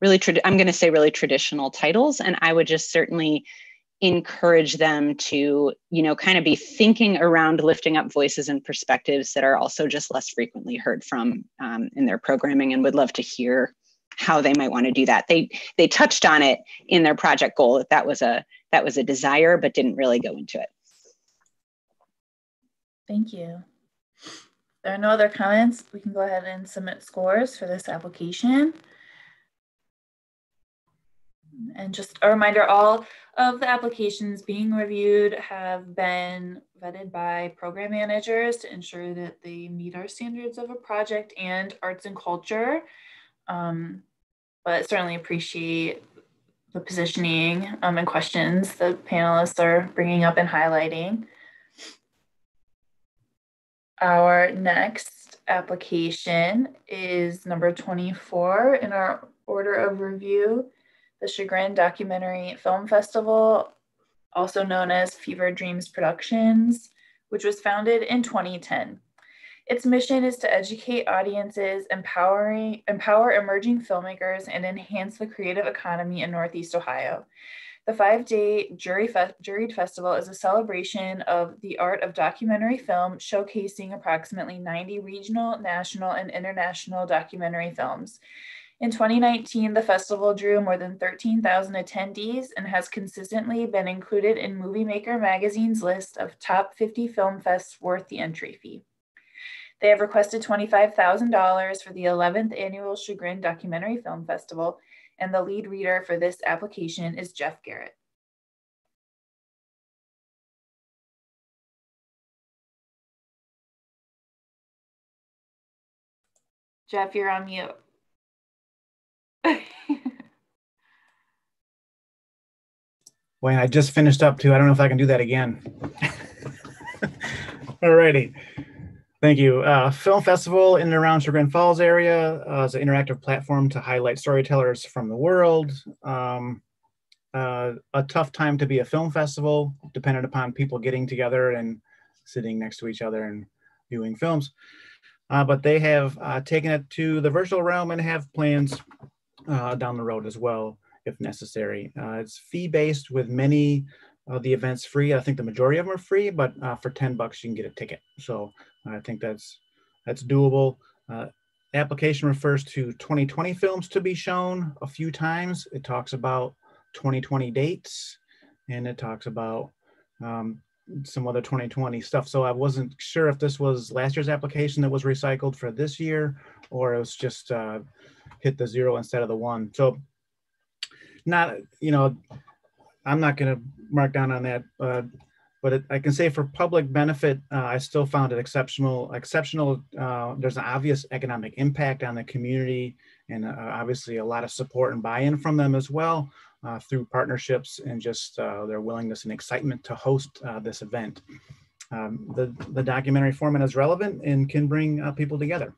I'm going to say really traditional titles. And I would just certainly encourage them to, kind of be thinking around lifting up voices and perspectives that are also just less frequently heard from in their programming, and would love to hear how they might want to do that. They touched on it in their project goal that was a desire, but didn't really go into it. Thank you. If there are no other comments, we can go ahead and submit scores for this application. And just a reminder, all of the applications being reviewed have been vetted by program managers to ensure that they meet our standards of a project and arts and culture. But certainly appreciate the positioning and questions the panelists are bringing up and highlighting. Our next application is number 24 in our order of review, the Chagrin Documentary Film Festival, also known as Fever Dreams Productions, which was founded in 2010. Its mission is to educate audiences, empower emerging filmmakers, and enhance the creative economy in Northeast Ohio. The 5-day juried festival is a celebration of the art of documentary film, showcasing approximately 90 regional, national, and international documentary films. In 2019, the festival drew more than 13,000 attendees and has consistently been included in Movie Maker magazine's list of top 50 film fests worth the entry fee. They have requested $25,000 for the 11th annual Chagrin Documentary Film Festival, and the lead reader for this application is Jeff Garrett. Jeff, you're on mute. Wayne, I just finished up too. I don't know if I can do that again. Alrighty. Thank you. Film Festival in and around Chagrin Falls area is an interactive platform to highlight storytellers from the world. A tough time to be a film festival, dependent upon people getting together and sitting next to each other and viewing films. But they have taken it to the virtual realm and have plans down the road as well, if necessary. It's fee-based with many of the events free. I think the majority of them are free, but for $10 you can get a ticket. So I think that's doable. Application refers to 2020 films to be shown a few times. It talks about 2020 dates, and it talks about some other 2020 stuff. So I wasn't sure if this was last year's application that was recycled for this year, or it was just hit the 0 instead of the 1. So not, I'm not going to mark down on that, but I can say for public benefit, I still found it exceptional. There's an obvious economic impact on the community, and obviously a lot of support and buy-in from them as well through partnerships and just their willingness and excitement to host this event. The documentary format is relevant and can bring people together.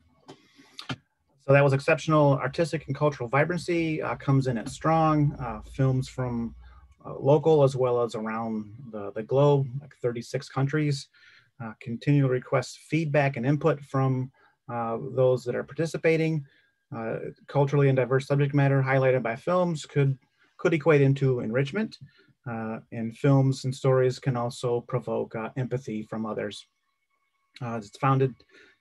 So that was exceptional. Artistic and cultural vibrancy comes in at strong. Films from local as well as around the globe, like 36 countries. Continue to request feedback and input from those that are participating. Culturally and diverse subject matter highlighted by films could equate into enrichment. And films and stories can also provoke empathy from others. It's founded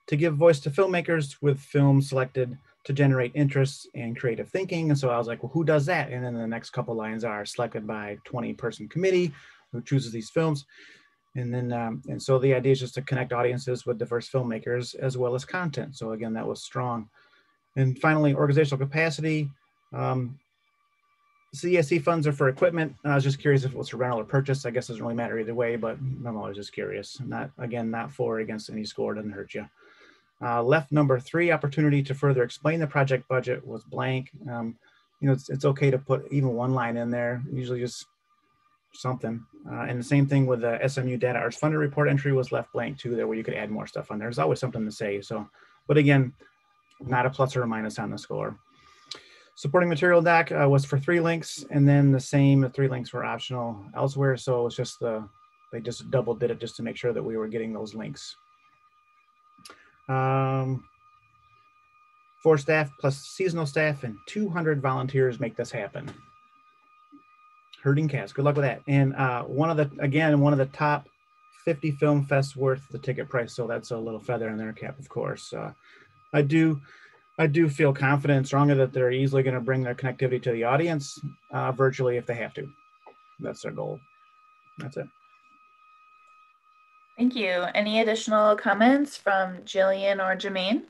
to give voice to filmmakers with films selected to generate interest and creative thinking. And so I was like, well, who does that? And then the next couple lines are selected by a 20-person committee who chooses these films. And then, and so the idea is just to connect audiences with diverse filmmakers as well as content. So again, that was strong. And finally, organizational capacity. CSC funds are for equipment. I was just curious if it was for rental or purchase. I guess it doesn't really matter either way, but I'm always just curious. Not for or against any score, doesn't hurt you. Left number 3, opportunity to further explain the project budget was blank. It's okay to put even one line in there, usually just something. And the same thing with the SMU Data Arts Funded Report entry was left blank too, there where you could add more stuff on there. There's always something to say. So, but again, not a plus or a minus on the score. Supporting material doc was for 3 links, and then the 3 links were optional elsewhere. So it was just they just double did it just to make sure that we were getting those links. 4 staff plus seasonal staff and 200 volunteers make this happen. Herding cats, good luck with that. And one of the top 50 film fests worth the ticket price, so that's a little feather in their cap, of course. I do feel confident and strongly that they're easily going to bring their connectivity to the audience virtually if they have to. That's their goal. That's it. Thank you. Any additional comments from Jillian or Jermaine?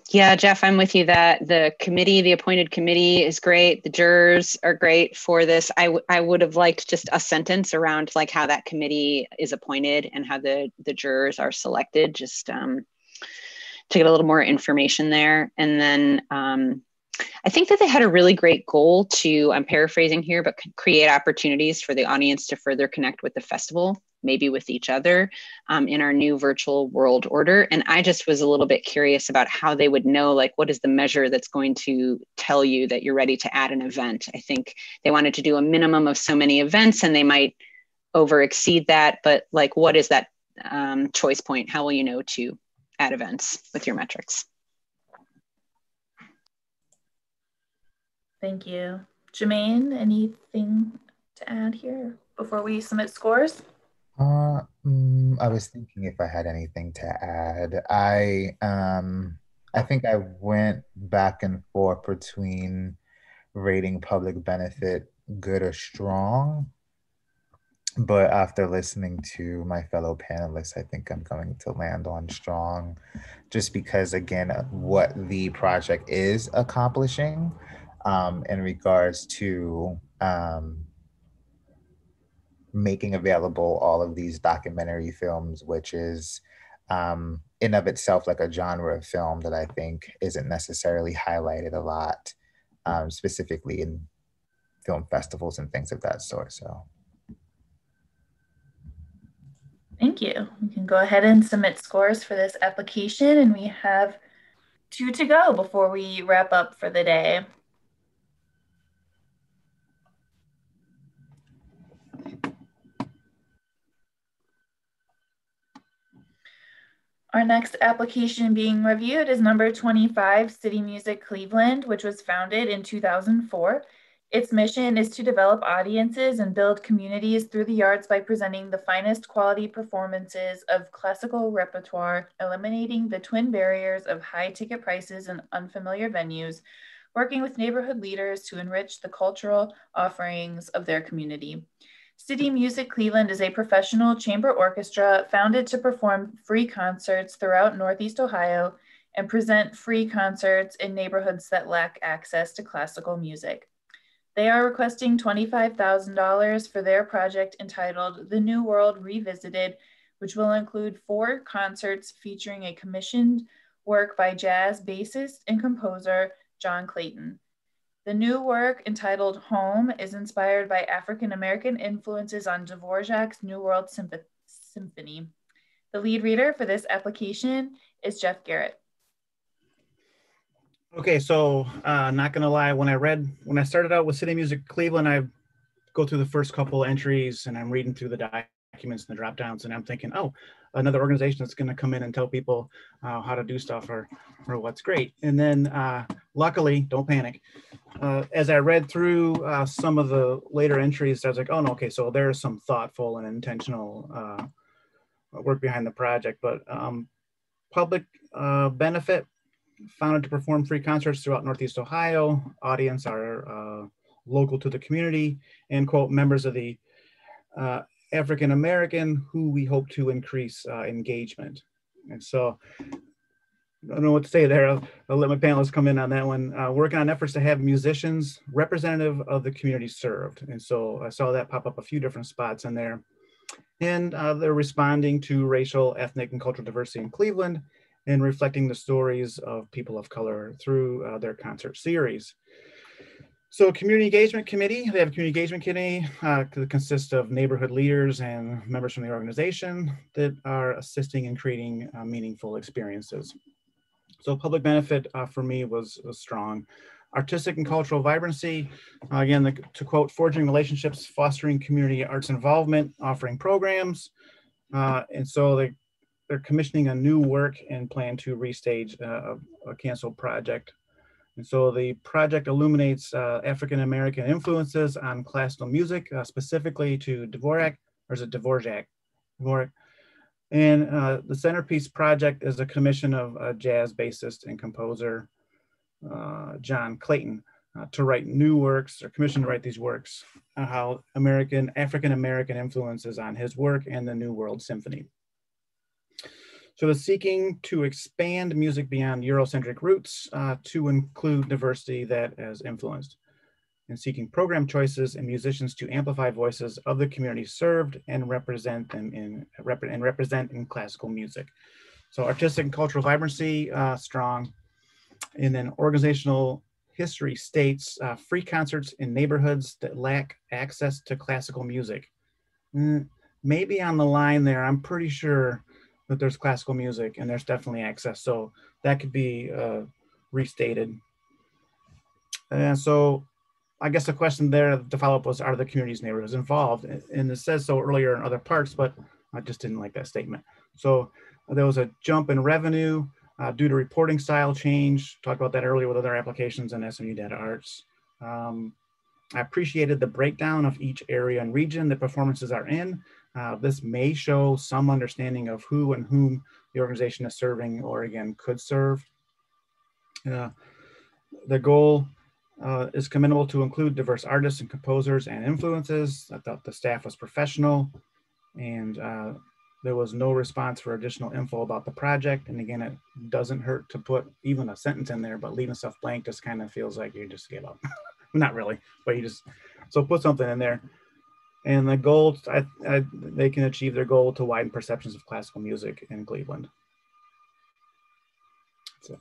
Yeah, Jeff, I'm with you that the committee, the appointed committee is great. The jurors are great for this. I would have liked just a sentence around like how that committee is appointed and how the jurors are selected, just to get a little more information there. And then I think that they had a really great goal to, I'm paraphrasing here, but create opportunities for the audience to further connect with the festival, maybe with each other in our new virtual world order. And I just was a little bit curious about how they would know, like, what is the measure that's going to tell you that you're ready to add an event? I think they wanted to do a minimum of so many events and they might over exceed that, but like, what is that choice point? How will you know to add events with your metrics? Thank you. Jermaine, anything to add here before we submit scores? I was thinking if I had anything to add. I think I went back and forth between rating public benefit good or strong. But after listening to my fellow panelists, I think I'm going to land on strong, just because, again, what the project is accomplishing in regards to making available all of these documentary films, which is in of itself like a genre of film that I think isn't necessarily highlighted a lot, specifically in film festivals and things of that sort. So. Thank you. We can go ahead and submit scores for this application, and we have 2 to go before we wrap up for the day. Our next application being reviewed is number 25, CityMusic Cleveland, which was founded in 2004. Its mission is to develop audiences and build communities through the arts by presenting the finest quality performances of classical repertoire, eliminating the twin barriers of high ticket prices and unfamiliar venues, working with neighborhood leaders to enrich the cultural offerings of their community. CityMusic Cleveland is a professional chamber orchestra founded to perform free concerts throughout Northeast Ohio and present free concerts in neighborhoods that lack access to classical music. They are requesting $25,000 for their project entitled The New World Revisited, which will include 4 concerts featuring a commissioned work by jazz bassist and composer John Clayton. The new work, entitled Home, is inspired by African-American influences on Dvorak's New World Symphony. The lead reader for this application is Jeff Garrett. Okay, so not gonna lie, when I started out with CityMusic Cleveland, I go through the first couple entries and I'm reading through the documents and the drop downs and I'm thinking, oh, another organization that's gonna come in and tell people how to do stuff or what's great. And then luckily, don't panic, as I read through some of the later entries, I was like, oh no, okay, so there's some thoughtful and intentional work behind the project, but public benefit, founded to perform free concerts throughout Northeast Ohio. Audience are local to the community and, quote, members of the African American who we hope to increase engagement. And so I don't know what to say there. I'll let my panelists come in on that one. Working on efforts to have musicians representative of the community served. And so I saw that pop up a few different spots in there. And they're responding to racial, ethnic, and cultural diversity in Cleveland and reflecting the stories of people of color through their concert series. So Community Engagement Committee, they have a Community Engagement Committee that consists of neighborhood leaders and members from the organization that are assisting in creating meaningful experiences. So public benefit for me was strong. Artistic and cultural vibrancy, again, to quote, forging relationships, fostering community arts involvement, offering programs. And so they're commissioning a new work and plan to restage a canceled project. And so the project illuminates African-American influences on classical music, specifically to Dvorak, or is it Dvorak? Dvorak. And the centerpiece project is a commission of jazz bassist and composer John Clayton to write new works, or commissioned to write these works, how African-American influences on his work and the New World Symphony. So it's seeking to expand music beyond Eurocentric roots to include diversity that has influenced, and seeking program choices and musicians to amplify voices of the community served and represent them in classical music. So artistic and cultural vibrancy, strong. And then organizational history states free concerts in neighborhoods that lack access to classical music. Maybe on the line there, I'm pretty sure that there's classical music and there's definitely access. So that could be restated. And so I guess the question there to follow up was, are the community's neighborhoods involved? And it says so earlier in other parts, but I just didn't like that statement. So there was a jump in revenue due to reporting style change. Talked about that earlier with other applications in SMU Data Arts. I appreciated the breakdown of each area and region that performances are in. This may show some understanding of who and whom the organization is serving, or again, could serve. The goal is commendable to include diverse artists and composers and influences. I thought the staff was professional, and there was no response for additional info about the project. And again, it doesn't hurt to put even a sentence in there, but leaving stuff blank just kind of feels like you just gave up. Not really, but you just, so put something in there. And the goal, they can achieve their goal to widen perceptions of classical music in Cleveland. That's it.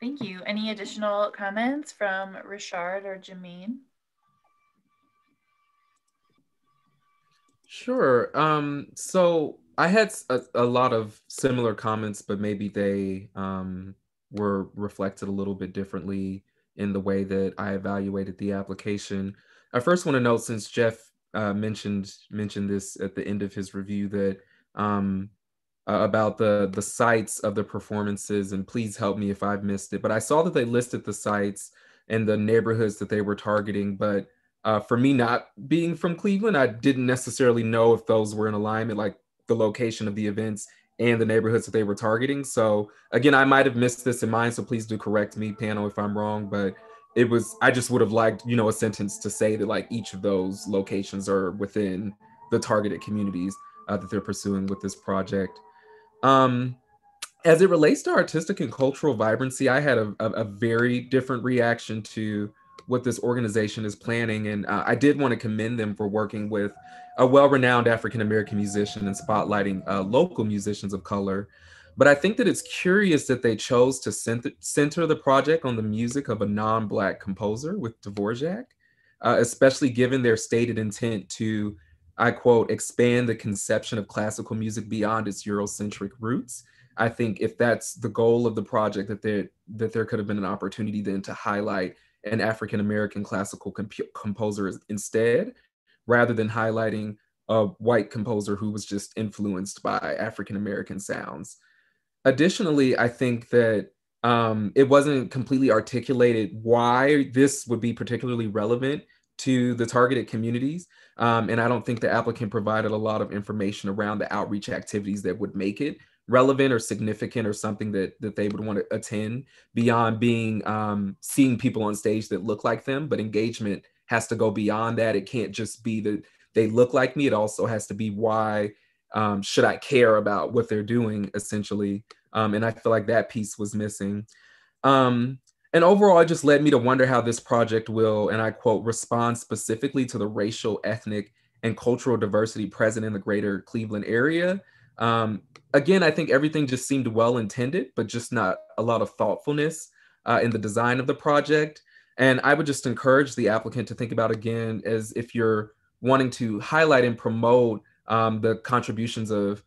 Thank you. Any additional comments from Richard or Jermaine? Sure. So I had a lot of similar comments, but maybe they were reflected a little bit differently in the way that I evaluated the application. I first want to note, since Jeff mentioned this at the end of his review, that about the sites of the performances, and please help me if I've missed it, but I saw that they listed the sites and the neighborhoods that they were targeting, but for me not being from Cleveland, I didn't necessarily know if those were in alignment, like the location of the events and the neighborhoods that they were targeting. So again, I might have missed this in mine, so please do correct me, panel, if I'm wrong, but I just would have liked, a sentence to say that like each of those locations are within the targeted communities that they're pursuing with this project. As it relates to artistic and cultural vibrancy, I had a very different reaction to what this organization is planning. And I did want to commend them for working with a well-renowned African-American musician and spotlighting local musicians of color. But I think that it's curious that they chose to center the project on the music of a non-Black composer with Dvorak, especially given their stated intent to, I quote, expand the conception of classical music beyond its Eurocentric roots. I think if that's the goal of the project, that there could have been an opportunity then to highlight an African-American classical composer instead, rather than highlighting a white composer who was just influenced by African-American sounds. Additionally, I think that it wasn't completely articulated why this would be particularly relevant to the targeted communities. And I don't think the applicant provided a lot of information around the outreach activities that would make it relevant or significant or something that they would want to attend beyond being seeing people on stage that look like them. But engagement has to go beyond that. It can't just be that they look like me. It also has to be why should I care about what they're doing, essentially. And I feel like that piece was missing. And overall, it just led me to wonder how this project will, and I quote, respond specifically to the racial, ethnic, and cultural diversity present in the greater Cleveland area. Again, I think everything just seemed well-intended, but just not a lot of thoughtfulness in the design of the project. And I would just encourage the applicant to think about, again, as if you're wanting to highlight and promote the contributions of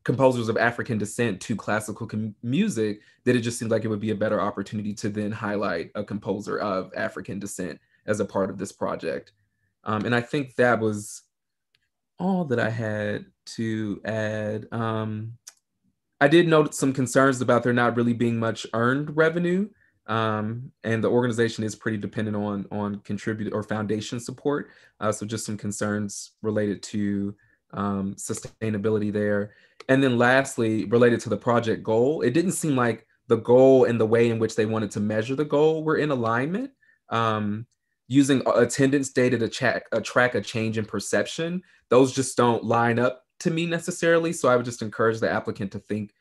composers of African descent to classical music, that it just seemed like it would be a better opportunity to then highlight a composer of African descent as a part of this project. And I think that was all that I had to add. I did note some concerns about there not really being much earned revenue. And the organization is pretty dependent on contribute or foundation support. So just some concerns related to sustainability there. And then lastly, related to the project goal, it didn't seem like the goal and the way in which they wanted to measure the goal were in alignment. Using attendance data to track a change in perception, those just don't line up to me necessarily. So I would just encourage the applicant to think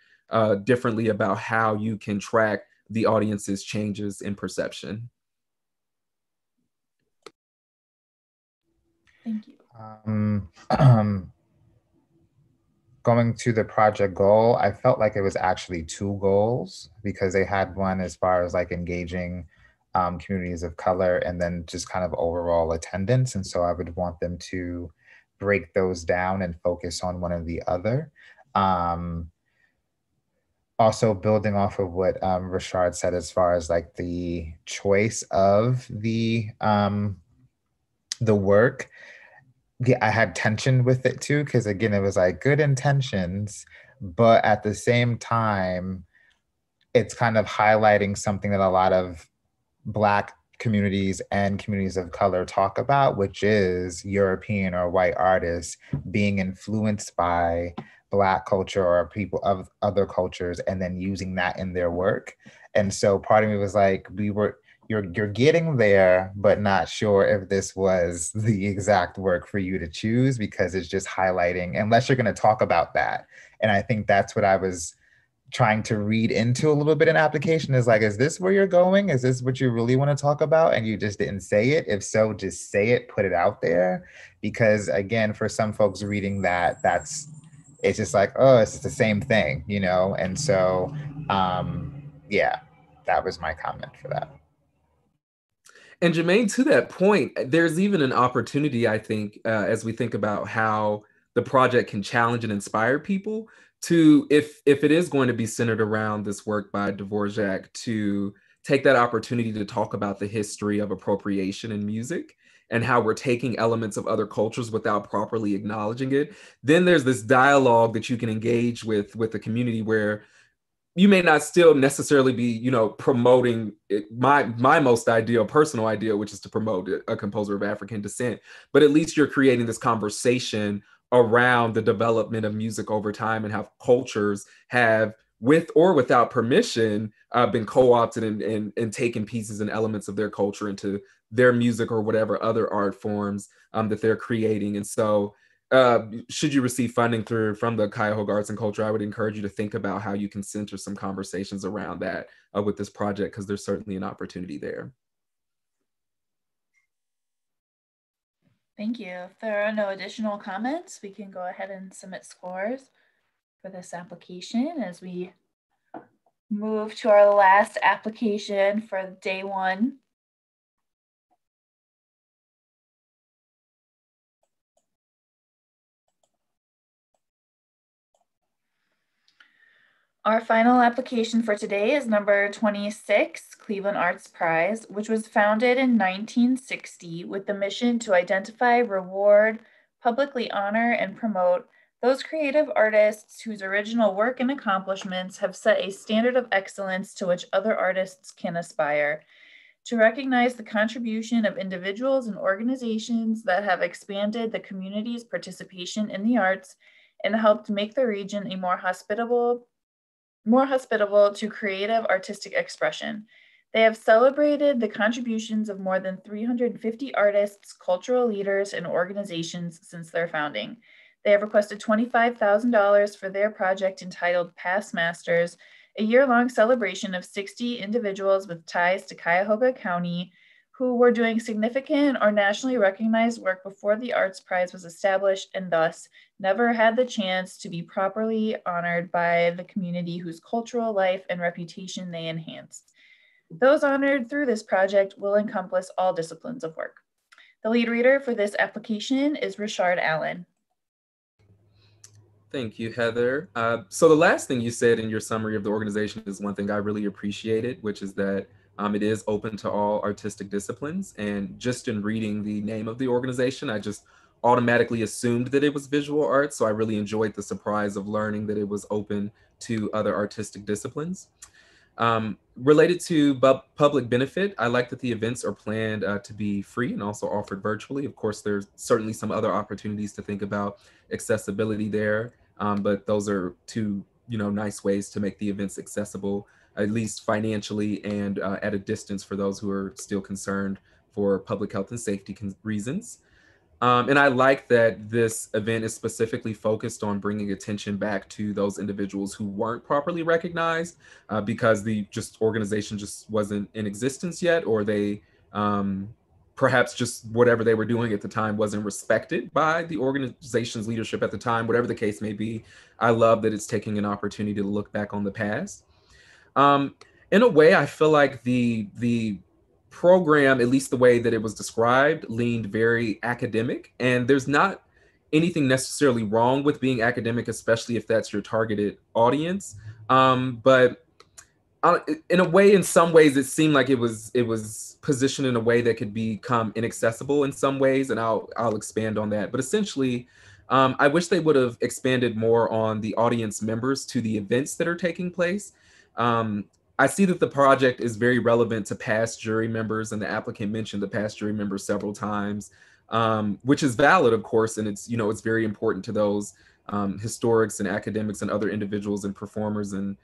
differently about how you can track the audience's changes in perception. Thank you. Going to the project goal, I felt like it was actually two goals, because they had one as far as like engaging communities of color, and then just kind of overall attendance. And so I would want them to break those down and focus on one or the other. Also building off of what Rashard said, as far as like the choice of the work, yeah, I had tension with it too, because again, it was like good intentions, but at the same time, it's kind of highlighting something that a lot of Black communities and communities of color talk about, which is European or white artists being influenced by Black culture or people of other cultures, and then using that in their work. And so part of me was like, you're getting there, but not sure if this was the exact work for you to choose, because it's just highlighting, unless you're going to talk about that. And I think that's what I was trying to read into a little bit in application, is like, is this where you're going? Is this what you really want to talk about? And you just didn't say it. If so, just say it, put it out there. Because again, for some folks reading that, it's just like, oh, it's the same thing, you know? And so, yeah, that was my comment for that. And Jermaine, to that point, there's even an opportunity, I think, as we think about how the project can challenge and inspire people to, if it is going to be centered around this work by Dvorak, to take that opportunity to talk about the history of appropriation in music and how we're taking elements of other cultures without properly acknowledging it. Then there's this dialogue that you can engage with the community, where you may not still necessarily be, you know, promoting it, my most ideal, personal ideal, which is to promote a composer of African descent, but at least you're creating this conversation around the development of music over time, and how cultures have, with or without permission, been co-opted and taken pieces and elements of their culture into their music or whatever other art forms that they're creating. And so should you receive funding from the Cuyahoga Arts and Culture, I would encourage you to think about how you can center some conversations around that with this project, because there's certainly an opportunity there. Thank you. If there are no additional comments, we can go ahead and submit scores for this application as we move to our last application for day one. Our final application for today is number 26, Cleveland Arts Prize, which was founded in 1960 with the mission to identify, reward, publicly honor, and promote those creative artists whose original work and accomplishments have set a standard of excellence to which other artists can aspire. To recognize the contribution of individuals and organizations that have expanded the community's participation in the arts and helped make the region a more hospitable to creative artistic expression. They have celebrated the contributions of more than 350 artists, cultural leaders, and organizations since their founding. They have requested $25,000 for their project entitled Past Masters, a year-long celebration of 60 individuals with ties to Cuyahoga County who were doing significant or nationally recognized work before the Arts Prize was established, and thus never had the chance to be properly honored by the community whose cultural life and reputation they enhanced. Those honored through this project will encompass all disciplines of work. The lead reader for this application is Rashard Allen. Thank you, Heather. So the last thing you said in your summary of the organization is one thing I really appreciated, which is that it is open to all artistic disciplines. And just in reading the name of the organization, I just automatically assumed that it was visual art. So I really enjoyed the surprise of learning that it was open to other artistic disciplines. Related to public benefit, I like that the events are planned to be free and also offered virtually. Of course, there's certainly some other opportunities to think about accessibility there, but those are two, nice ways to make the events accessible, at least financially and at a distance for those who are still concerned for public health and safety reasons. And I like that this event is specifically focused on bringing attention back to those individuals who weren't properly recognized because the organization just wasn't in existence yet, or they perhaps just whatever they were doing at the time wasn't respected by the organization's leadership at the time, whatever the case may be. I love that it's taking an opportunity to look back on the past. In a way, I feel like the program, at least the way that it was described, leaned very academic, and there's not anything necessarily wrong with being academic, especially if that's your targeted audience. But in a way, in some ways, it seemed like it was positioned in a way that could become inaccessible in some ways, and I'll expand on that. But essentially, I wish they would have expanded more on the audience members to the events that are taking place. I see that the project is very relevant to past jury members, and the applicant mentioned the past jury members several times, which is valid, of course, and it's very important to those historics and academics and other individuals and performers and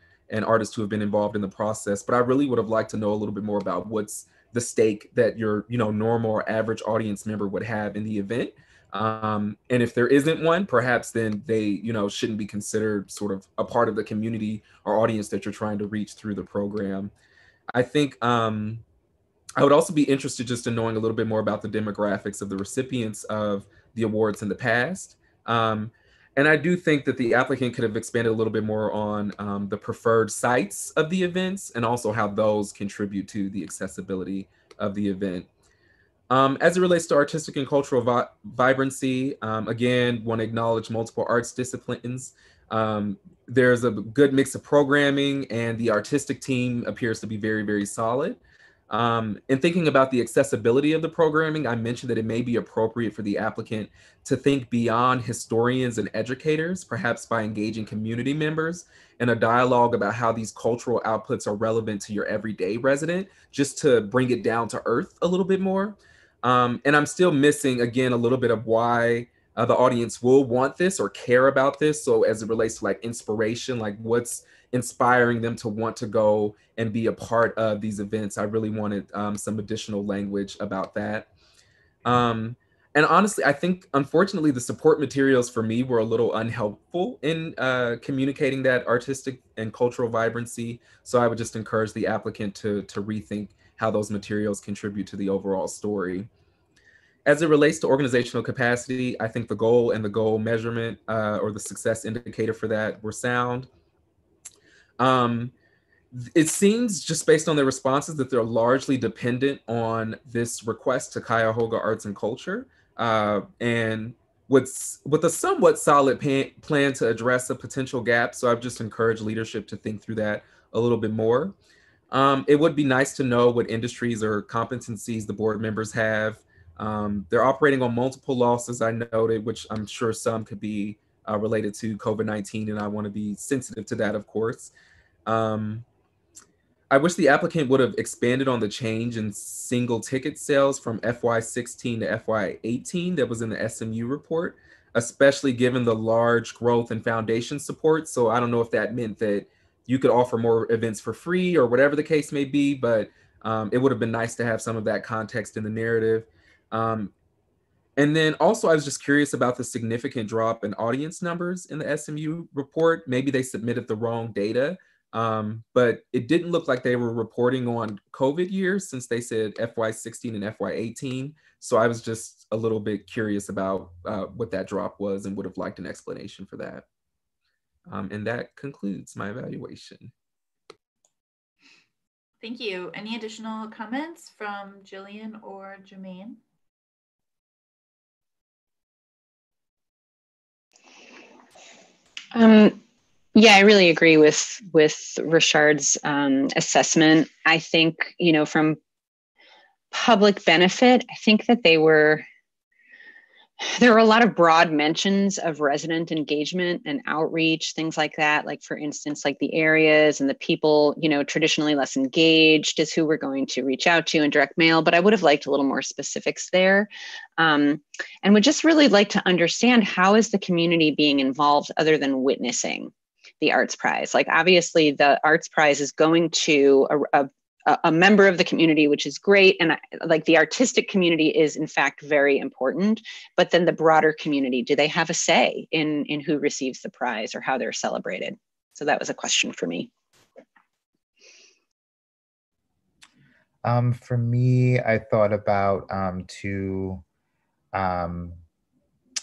artists who have been involved in the process. But I really would have liked to know a little bit more about what's the stake that your normal or average audience member would have in the event. And if there isn't one, perhaps then they, shouldn't be considered sort of a part of the community or audience that you're trying to reach through the program. I think I would also be interested just in knowing a little bit more about the demographics of the recipients of the awards in the past. And I do think that the applicant could have expanded a little bit more on the preferred sites of the events and also how those contribute to the accessibility of the event. As it relates to artistic and cultural vibrancy, again, want to acknowledge multiple arts disciplines. There's a good mix of programming, and the artistic team appears to be very, very solid. In thinking about the accessibility of the programming, I mentioned that it may be appropriate for the applicant to think beyond historians and educators, perhaps by engaging community members in a dialogue about how these cultural outputs are relevant to your everyday resident, just to bring it down to earth a little bit more. And I'm still missing, again, a little bit of why the audience will want this or care about this. So as it relates to like inspiration, like what's inspiring them to want to go and be a part of these events. I really wanted some additional language about that. And honestly, I think, unfortunately, the support materials for me were a little unhelpful in communicating that artistic and cultural vibrancy. So I would just encourage the applicant to rethink how those materials contribute to the overall story. As it relates to organizational capacity, I think the goal and the goal measurement or the success indicator for that were sound. It seems, just based on their responses, that they're largely dependent on this request to Cuyahoga Arts and Culture, and with a somewhat solid plan to address a potential gap. So I've just encouraged leadership to think through that a little bit more. It would be nice to know what industries or competencies the board members have. They're operating on multiple losses, I noted, which I'm sure some could be related to COVID-19, and I want to be sensitive to that, of course. I wish the applicant would have expanded on the change in single ticket sales from FY16 to FY18 that was in the SMU report, especially given the large growth in foundation support. So I don't know if that meant that you could offer more events for free or whatever the case may be, but it would have been nice to have some of that context in the narrative. And then also, I was just curious about the significant drop in audience numbers in the SMU report. Maybe they submitted the wrong data, but it didn't look like they were reporting on COVID years since they said FY16 and FY18. So I was just a little bit curious about what that drop was and would have liked an explanation for that. And that concludes my evaluation. Thank you. Any additional comments from Jillian or Jermaine? Yeah, I really agree with Richard's assessment. I think, from public benefit, I think that they were There are a lot of broad mentions of resident engagement and outreach, things like that. Like, for instance, like the areas and the people, you know, traditionally less engaged is who we're going to reach out to in direct mail. But I would have liked a little more specifics there. And would just really like to understand, how is the community being involved other than witnessing the Arts Prize? Like, obviously the Arts Prize is going to a member of the community, which is great. And like, the artistic community is in fact very important, but then the broader community, do they have a say in who receives the prize or how they're celebrated? So that was a question for me. For me, I thought about two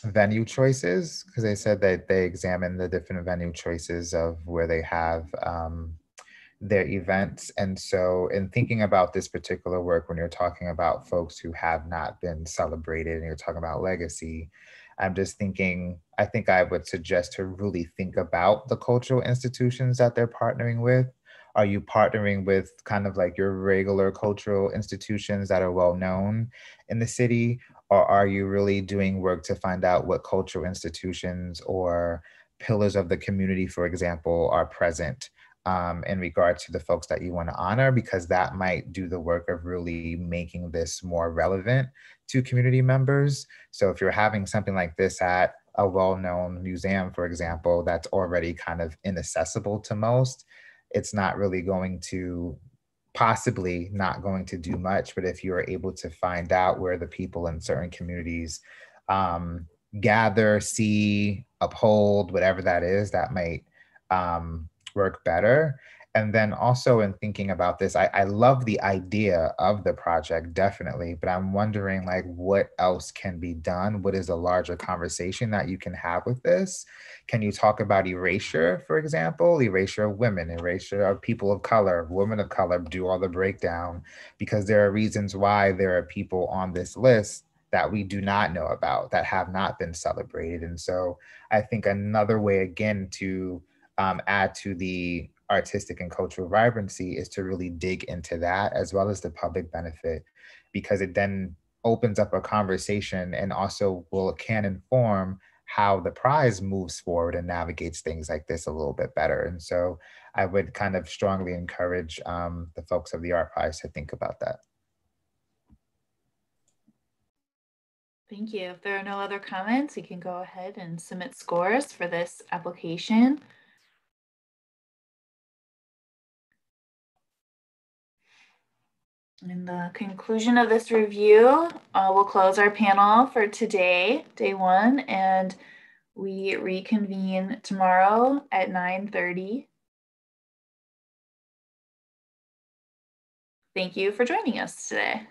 venue choices, because they said that they examined the different venue choices of where they have their events. And so in thinking about this particular work, when you're talking about folks who have not been celebrated and you're talking about legacy, I'm just thinking, I think I would suggest to really think about the cultural institutions that they're partnering with. Are you partnering with kind of like your regular cultural institutions that are well known in the city? Or are you really doing work to find out what cultural institutions or pillars of the community, for example, are present in regard to the folks that you want to honor? Because that might do the work of really making this more relevant to community members. So if you're having something like this at a well-known museum, for example, that's already kind of inaccessible to most, it's not really going to, possibly not going to do much. But if you are able to find out where the people in certain communities gather, see, uphold, whatever that is, that might work better. And then also in thinking about this, I love the idea of the project, definitely, but I'm wondering like what else can be done? What is a larger conversation that you can have with this? Can you talk about erasure, for example, erasure of women, erasure of people of color, women of color, do all the breakdown, because there are reasons why there are people on this list that we do not know about, that have not been celebrated. And so I think another way, again, to add to the artistic and cultural vibrancy is to really dig into that, as well as the public benefit, because it then opens up a conversation and also can inform how the prize moves forward and navigates things like this a little bit better. And so I would kind of strongly encourage the folks of the Art Prize to think about that. Thank you. If there are no other comments, we can go ahead and submit scores for this application. In the conclusion of this review, we'll close our panel for today, day one, and we reconvene tomorrow at 9:30. Thank you for joining us today.